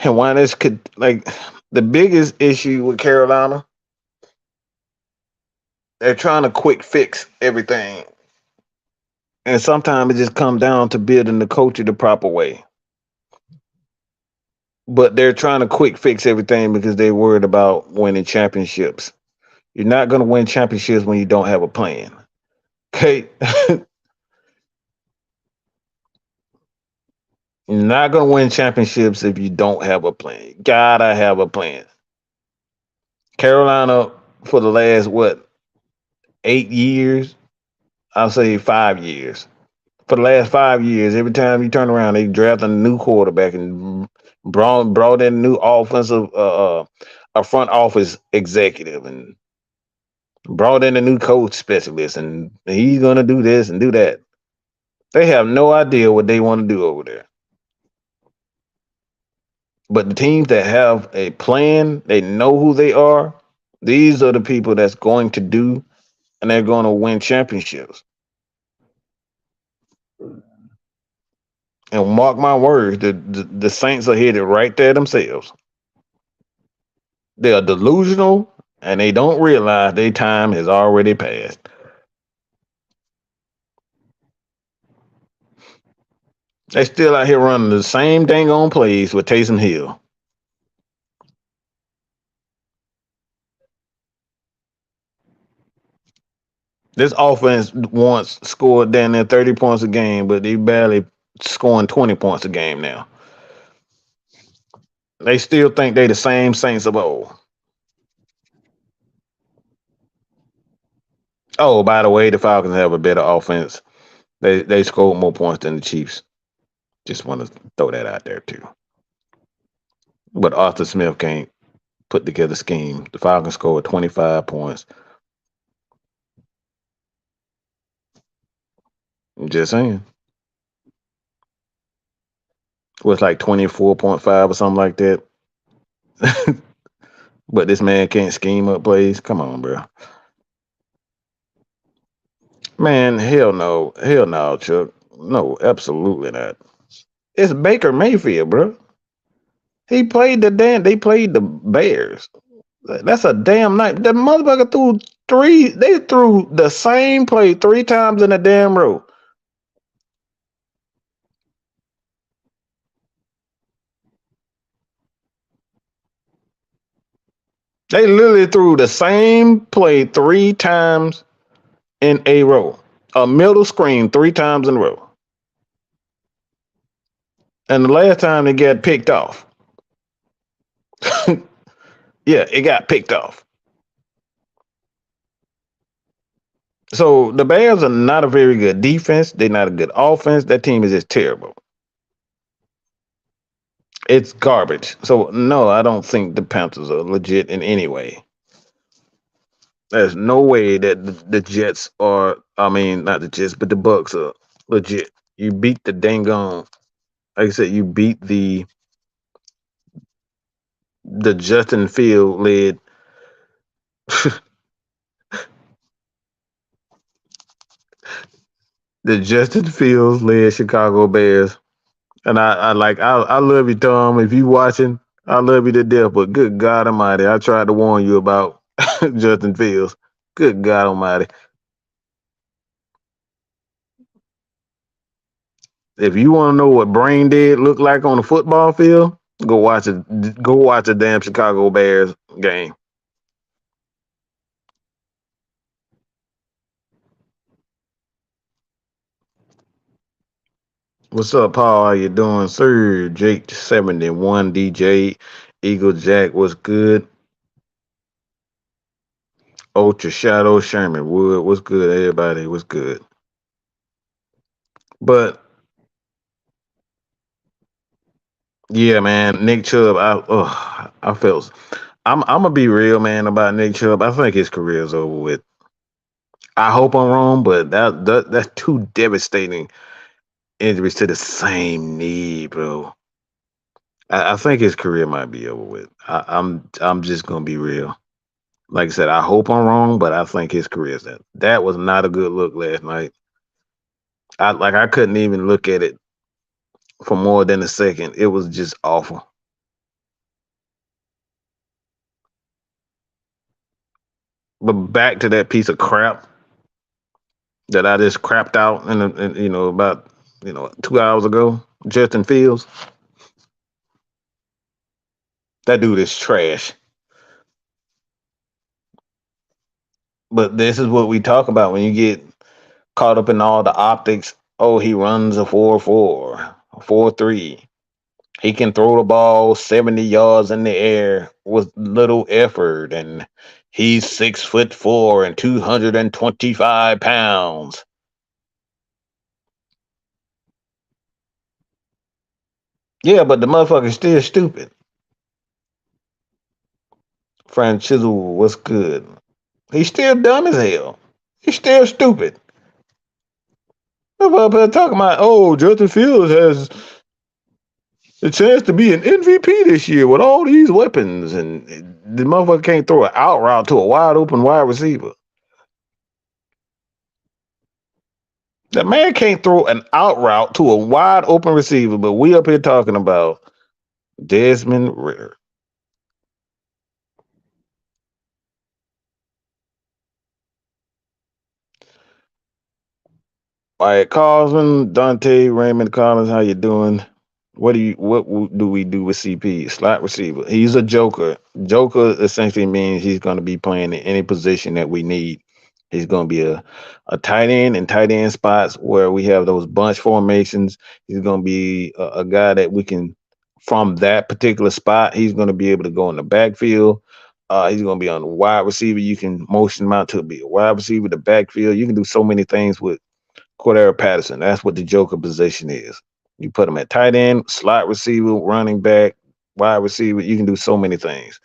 and why this could like the biggest issue with Carolina, they're trying to quick fix everything. And sometimes it just comes down to building the culture the proper way. But they're trying to quick fix everything because they're worried about winning championships. You're not going to win championships when you don't have a plan. Okay? You're not going to win championships if you don't have a plan. You gotta have a plan. Carolina, for the last, 8 years? I'll say 5 years. For the last 5 years, every time you turn around, they draft a new quarterback and brought in a new a front office executive and brought in a new coach specialist, and he's gonna do this and do that. They have no idea what they want to do over there. But the teams that have a plan, they know who they are. These are the people that's going to do, and they're going to win championships. And mark my words, the Saints are headed right there themselves. They are delusional, and they don't realize their time has already passed. They still out here running the same dang on plays with Taysom Hill. This offense once scored down there 30 points a game, but they barely scoring 20 points a game now. They still think they the same Saints of old. Oh, by the way, the Falcons have a better offense. They scored more points than the Chiefs. Just want to throw that out there too. But Arthur Smith can't put together a scheme. The Falcons scored 25 points. I'm just saying. It was like 24.5 or something like that. But this man can't scheme up plays. Come on, bro. Man, hell no. Hell no, Chuck. No, absolutely not. It's Baker Mayfield, bro. They played the Bears. That's a damn night. The motherfucker they threw the same play 3 times in a damn row. They literally threw the same play 3 times in a row. A middle screen 3 times in a row. And the last time they got picked off. Yeah, it got picked off. So the Bears are not a very good defense. They're not a good offense. That team is just terrible. It's garbage. So no, I don't think the Panthers are legit in any way. There's no way that the Jets are. I mean, not the Jets, but the Bucks are legit. You beat the dang on. Like I said, you beat the Justin Field led. The Justin Fields led Chicago Bears. And I love you, Tom. If you watching, I love you to death. But good God Almighty, I tried to warn you about Justin Fields. Good God Almighty. If you want to know what brain dead look like on the football field, go watch it. Go watch a damn Chicago Bears game. What's up, Paul? How you doing, sir? Jake 71 DJ Eagle Jack was good. Ultra Shadow Sherman Wood was good. Everybody was good. But yeah, man, Nick Chubb. I felt. I'm gonna be real, man, about Nick Chubb. I think his career's over with. I hope I'm wrong, but that's two devastating injuries to the same knee, bro. I think his career might be over with. I'm just gonna be real. Like I said, I hope I'm wrong, but I think his career's that. That was not a good look last night. I couldn't even look at it for more than a second. It was just awful. But back to that piece of crap that I just crapped out about 2 hours ago. Justin Fields. That dude is trash. But this is what we talk about when you get caught up in all the optics. Oh, he runs a 4.4, a 4.3. He can throw the ball 70 yards in the air with little effort, and he's 6'4" and 225 pounds. Yeah, but the motherfucker's still stupid. Fran Chisel, what's good? He's still dumb as hell. He's still stupid. Motherfucker talking about, oh, Justin Fields has a chance to be an MVP this year with all these weapons, and the motherfucker can't throw an out route to a wide open wide receiver. That man can't throw an out route to a wide open receiver, but we up here talking about Desmond Ritter. All right, Carlson, Dante, Raymond Collins, how you doing? What do we do with CP? Slot receiver. He's a joker. Joker essentially means he's going to be playing in any position that we need. He's going to be a tight end and tight end spots where we have those bunch formations. He's going to be a guy that we can, from that particular spot, he's going to be able to go in the backfield. He's going to be on the wide receiver. You can motion him out to be a wide receiver, the backfield. You can do so many things with Cordero Patterson. That's what the Joker position is. You put him at tight end, slot receiver, running back, wide receiver. You can do so many things.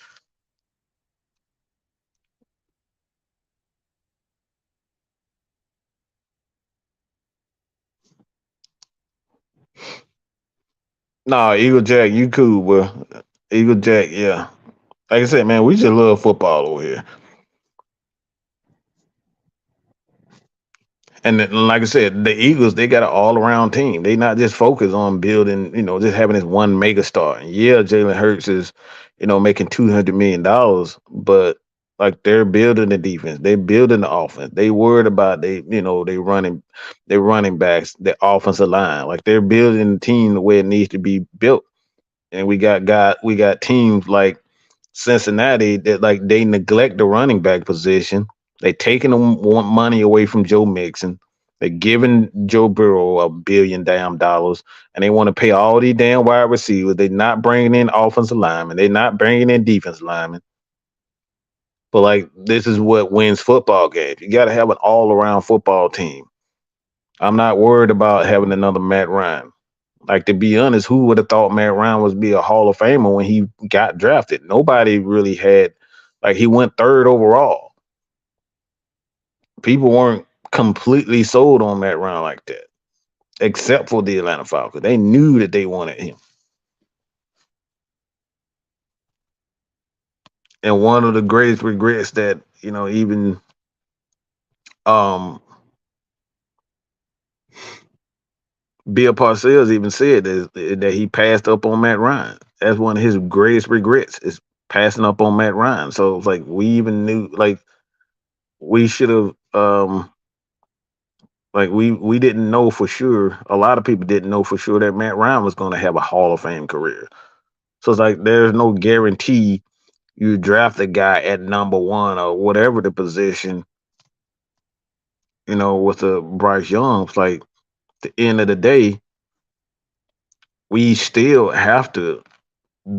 Nah, Eagle Jack, you cool, bro. Eagle Jack, yeah. Like I said, man, we just love football over here. And like I said, the Eagles, they got an all around team. They not just focused on building, just having this one mega star. And yeah, Jalen Hurts is, making $200 million, but like they're building the defense, they're building the offense. They worried about they running backs, the offensive line. Like they're building the team the way it needs to be built. And we got teams like Cincinnati that like they neglect the running back position. They taking them want money away from Joe Mixon. They're giving Joe Burrow $1 billion damn dollars, and they want to pay all these damn wide receivers. They're not bringing in offensive linemen. They're not bringing in defense linemen. But like this is what wins football games. You got to have an all around football team. I'm not worried about having another Matt Ryan. Like to be honest, who would have thought Matt Ryan was be a Hall of Famer when he got drafted? Nobody really had. Like he went third overall. People weren't completely sold on Matt Ryan like that, except for the Atlanta Falcons. They knew that they wanted him. And one of the greatest regrets that even um Bill Parcells even said that he passed up on Matt Ryan. That's one of his greatest regrets is passing up on Matt Ryan. So it's like we even knew like we should have like we didn't know for sure. A lot of people didn't know for sure that Matt Ryan was going to have a Hall of Fame career. So it's like there's no guarantee you draft a guy at number one or whatever the position, with the Bryce Young. It's like at the end of the day, we still have to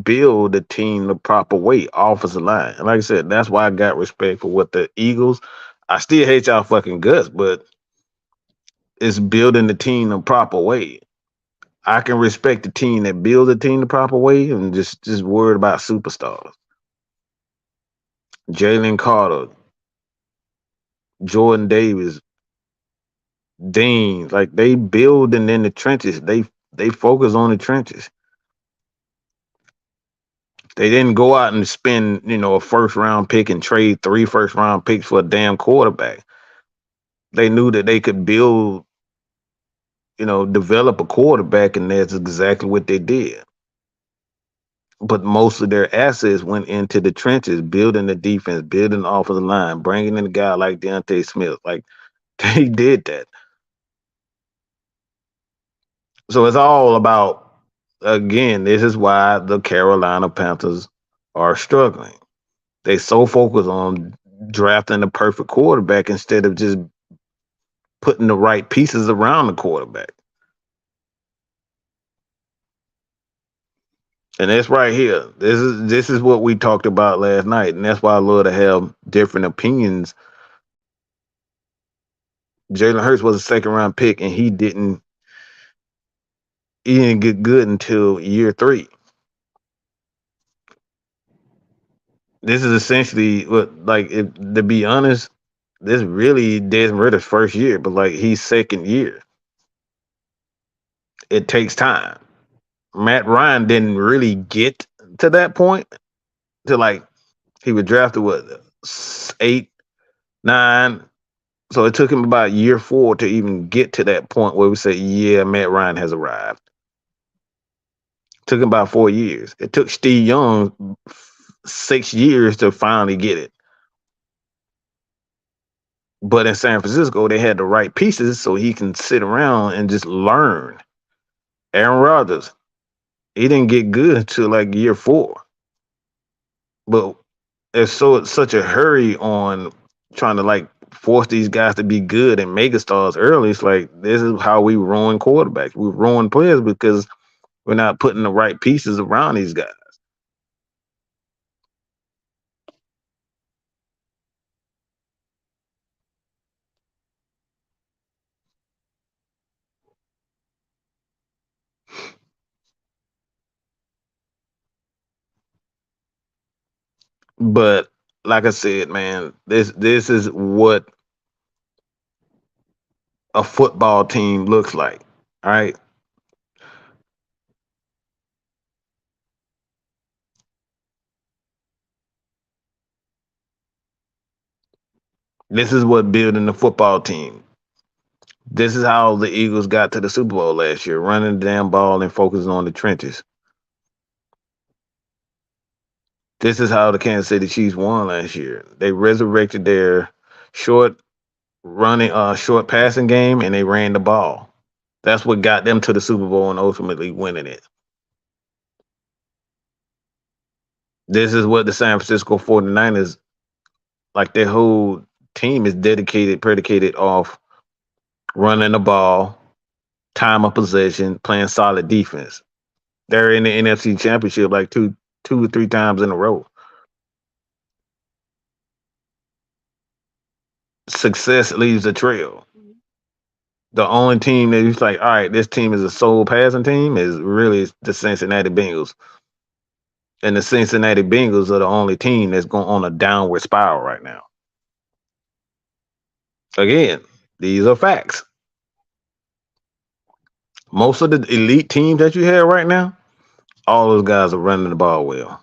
build the team the proper way, offensive line. And like I said, that's why I got respect for what the Eagles. I still hate y'all fucking guts, but it's building the team the proper way. I can respect the team that builds the team the proper way and just worried about superstars. Jalen Carter, Jordan Davis, Dean, like they building in the trenches. They focus on the trenches. They didn't go out and spend, a first round pick and trade 3 first round picks for a damn quarterback. They knew that they could build, develop a quarterback, and that's exactly what they did. But most of their assets went into the trenches, building the defense, building the offensive line, bringing in a guy like Deontay Smith. Like they did that. So it's all about, again, this is why the Carolina Panthers are struggling. They so focused on drafting the perfect quarterback instead of just putting the right pieces around the quarterback. And that's right here. This is what we talked about last night, and that's why I love to have different opinions. Jalen Hurts was a second round pick, and he didn't get good until year 3. This is essentially what, like, to be honest, this really Desmond Ritter's first year, but like he's second year. It takes time. Matt Ryan didn't really get to that point to like he was drafted what 8, 9. So it took him about year 4 to even get to that point where we say, yeah, Matt Ryan has arrived. It took him about 4 years. It took Steve Young 6 years to finally get it. But in San Francisco, they had the right pieces so he can sit around and just learn. Aaron Rodgers, he didn't get good until like year 4. But it's such a hurry on trying to like force these guys to be good and megastars early. It's like this is how we ruin quarterbacks. We ruin players because we're not putting the right pieces around these guys. But like I said, man, this is what a football team looks like. All right. This is what building a football team. This is how the Eagles got to the Super Bowl last year, running the damn ball and focusing on the trenches. This is how the Kansas City Chiefs won last year. They resurrected their short short passing game, and they ran the ball. That's what got them to the Super Bowl and ultimately winning it. This is what the San Francisco 49ers, like their whole team is predicated off running the ball, time of possession, playing solid defense. They're in the NFC Championship like two or three times in a row. Success leaves a trail. The only team that he's like, all right, this team is a sole passing team is really the Cincinnati Bengals. And the Cincinnati Bengals are the only team that's going on a downward spiral right now. Again, these are facts. Most of the elite teams that you have right now, all those guys are running the ball well.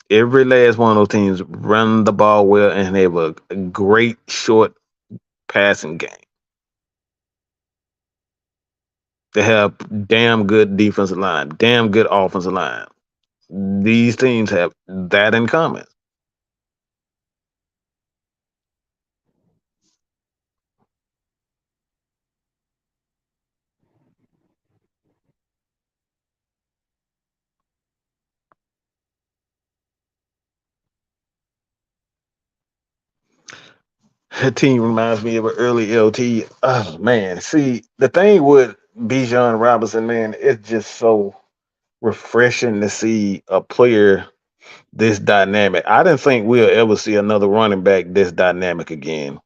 Every last one of those teams run the ball well and they have a great short passing game. They have damn good defensive line, damn good offensive line. These teams have that in common. That team reminds me of an early LT. Oh man, see the thing with Bijan Robinson, man, it's just so refreshing to see a player this dynamic. I didn't think we'll ever see another running back this dynamic again.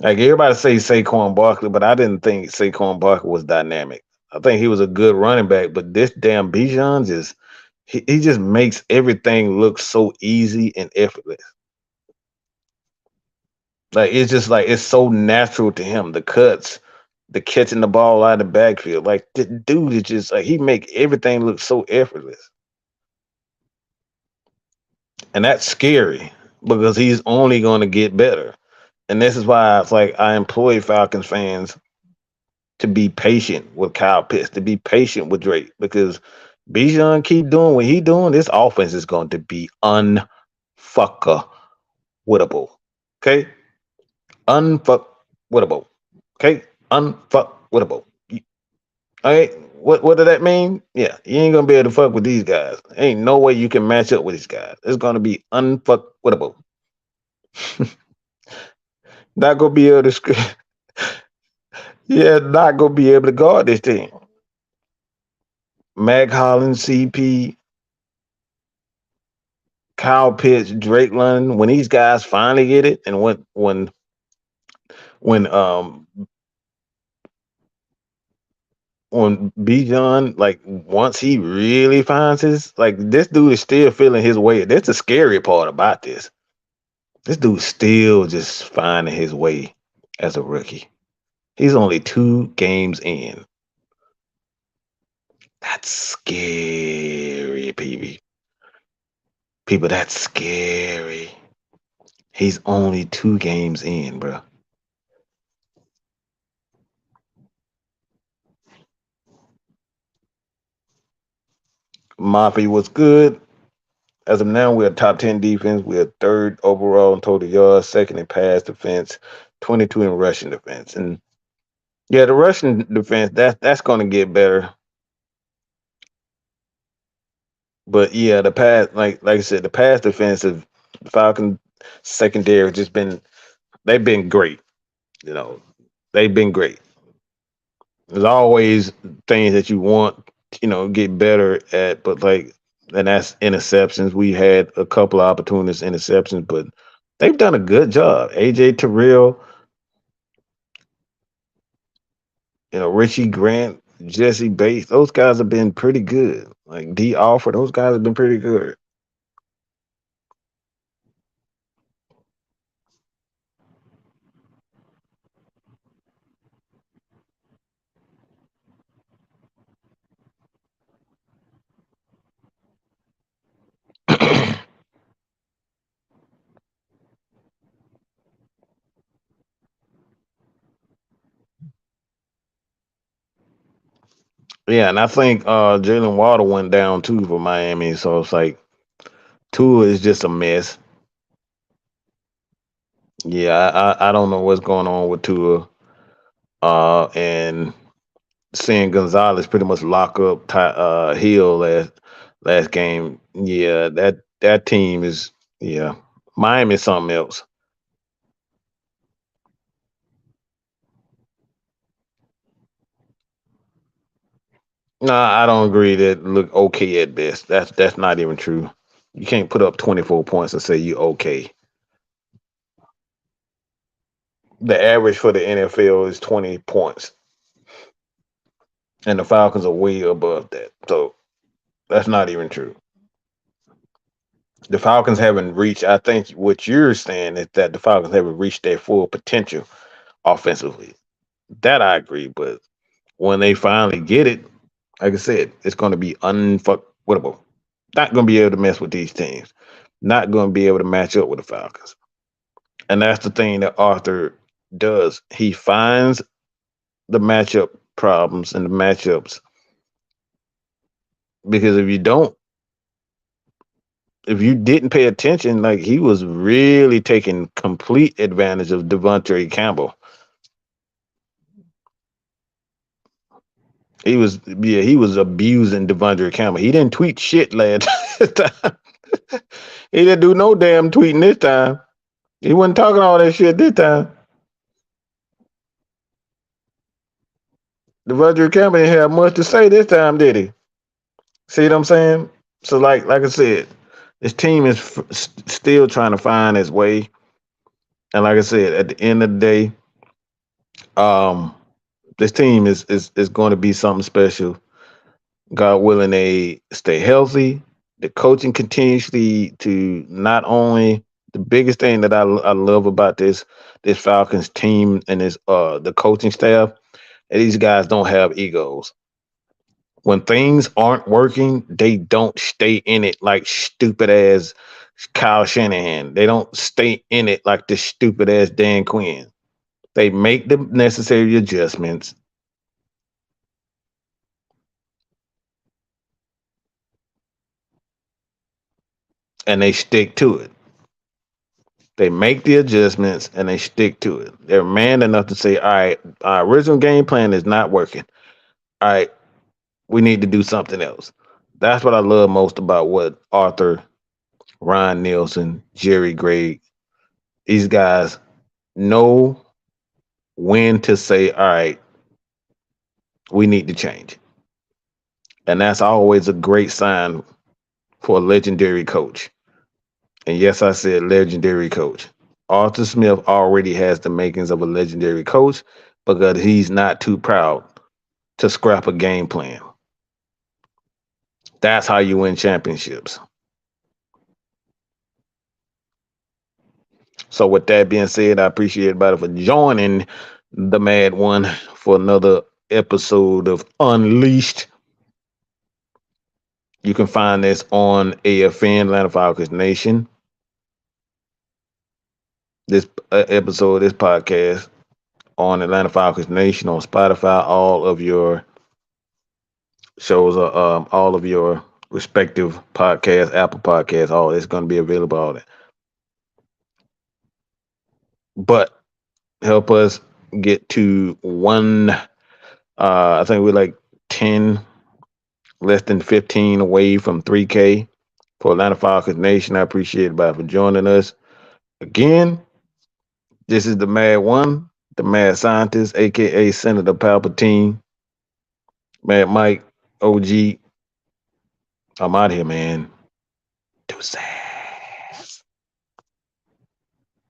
Like everybody say Saquon Barkley, but I didn't think Saquon Barkley was dynamic. I think he was a good running back, but this damn Bijan just he just makes everything look so easy and effortless. Like it's just like it's so natural to him. The cuts, the catching the ball out of the backfield. Like the dude is just like he make everything look so effortless. And that's scary because he's only gonna get better. And this is why it's like I employ Falcons fans to be patient with Kyle Pitts, to be patient with Drake, because Bijan keep doing what he doing, this offense is going to be unfuckable. Okay? Unfuckwittable. Okay? Unfuckwittable. Okay? What did that mean? Yeah, you ain't gonna be able to fuck with these guys. Ain't no way you can match up with these guys. It's gonna be unfuckwittable. Not gonna be able to yeah, not gonna be able to guard this team. Mac Hollins, CP, Kyle Pitts, Drake London, when these guys finally get it, and when when Bijan, like once he really finds his, like this dude is still feeling his way. That's the scary part about this. This dude's still just finding his way as a rookie. He's only 2 games in. That's scary, PB. People, that's scary. He's only 2 games in, bro. Mafia was good. As of now, we're a top 10 defense. We're third overall in total yards, second in pass defense, 22 in rushing defense. And yeah, the rushing defense, that's going to get better. But yeah, the pass, like I said, the pass defensive Falcon secondary just been they've been great. You know, they've been great. There's always things that you want, get better at, but like, and that's interceptions. We had a couple of opportunities, interceptions, but they've done a good job. AJ Terrell, Richie Grant, Jesse Bates, those guys have been pretty good. Like D Alford, those guys have been pretty good. Yeah, and I think Jalen Water went down too for Miami, so it's like Tua is just a mess. Yeah, I don't know what's going on with Tua. And seeing Gonzalez pretty much lock up Hill last game. Yeah, that team is yeah. Miami is something else. No, I don't agree that look okay at best. That's not even true. You can't put up 24 points and say you okay. The average for the NFL is 20 points, and the Falcons are way above that. So that's not even true. The Falcons haven't reached. I think what you're saying is that the Falcons haven't reached their full potential offensively. That I agree, but when they finally get it, like I said, it's going to be unfuckwittable. Not going to be able to mess with these teams. Not going to be able to match up with the Falcons. And that's the thing that Arthur does. He finds the matchup problems and the matchups because if you didn't pay attention, like he was really taking complete advantage of Devontae Campbell. He was abusing Devontae Campbell. He didn't tweet shit last time. He didn't do no damn tweeting this time. He wasn't talking all that shit this time. Devontae Campbell didn't have much to say this time, did he? See what I'm saying? So like I said, this team is still trying to find its way. And like I said, at the end of the day, um, this team is going to be something special. God willing, they stay healthy. The coaching continuously to not only the biggest thing that I love about this Falcons team and this the coaching staff, and these guys don't have egos. When things aren't working, they don't stay in it like stupid ass Kyle Shanahan. They don't stay in it like this stupid ass Dan Quinn. They make the necessary adjustments and they stick to it. They make the adjustments and they stick to it. They're man enough to say, all right, our original game plan is not working. All right, we need to do something else. That's what I love most about what Arthur, Ryan Nielsen, Jerry Gray, these guys know when to say, all right, we need to change. And that's always a great sign for a legendary coach. And yes, I said legendary coach. Arthur Smith already has the makings of a legendary coach because he's not too proud to scrap a game plan. That's how you win championships. So, with that being said, I appreciate everybody for joining the Mad One for another episode of Unleashed. You can find this on AFN, Atlanta Falcons Nation. This episode, this podcast on Atlanta Falcons Nation on Spotify. All of your shows are all of your respective podcasts, Apple Podcasts, all it's going to be available. All that, but help us get to one. I think we're like 10, less than 15 away from 3K for Atlanta Falcons Nation. I appreciate everybody for joining us again. This is the Mad One, the Mad Scientist, aka Senator Palpatine, Mad Mike, OG. I'm out here, man. Too sad.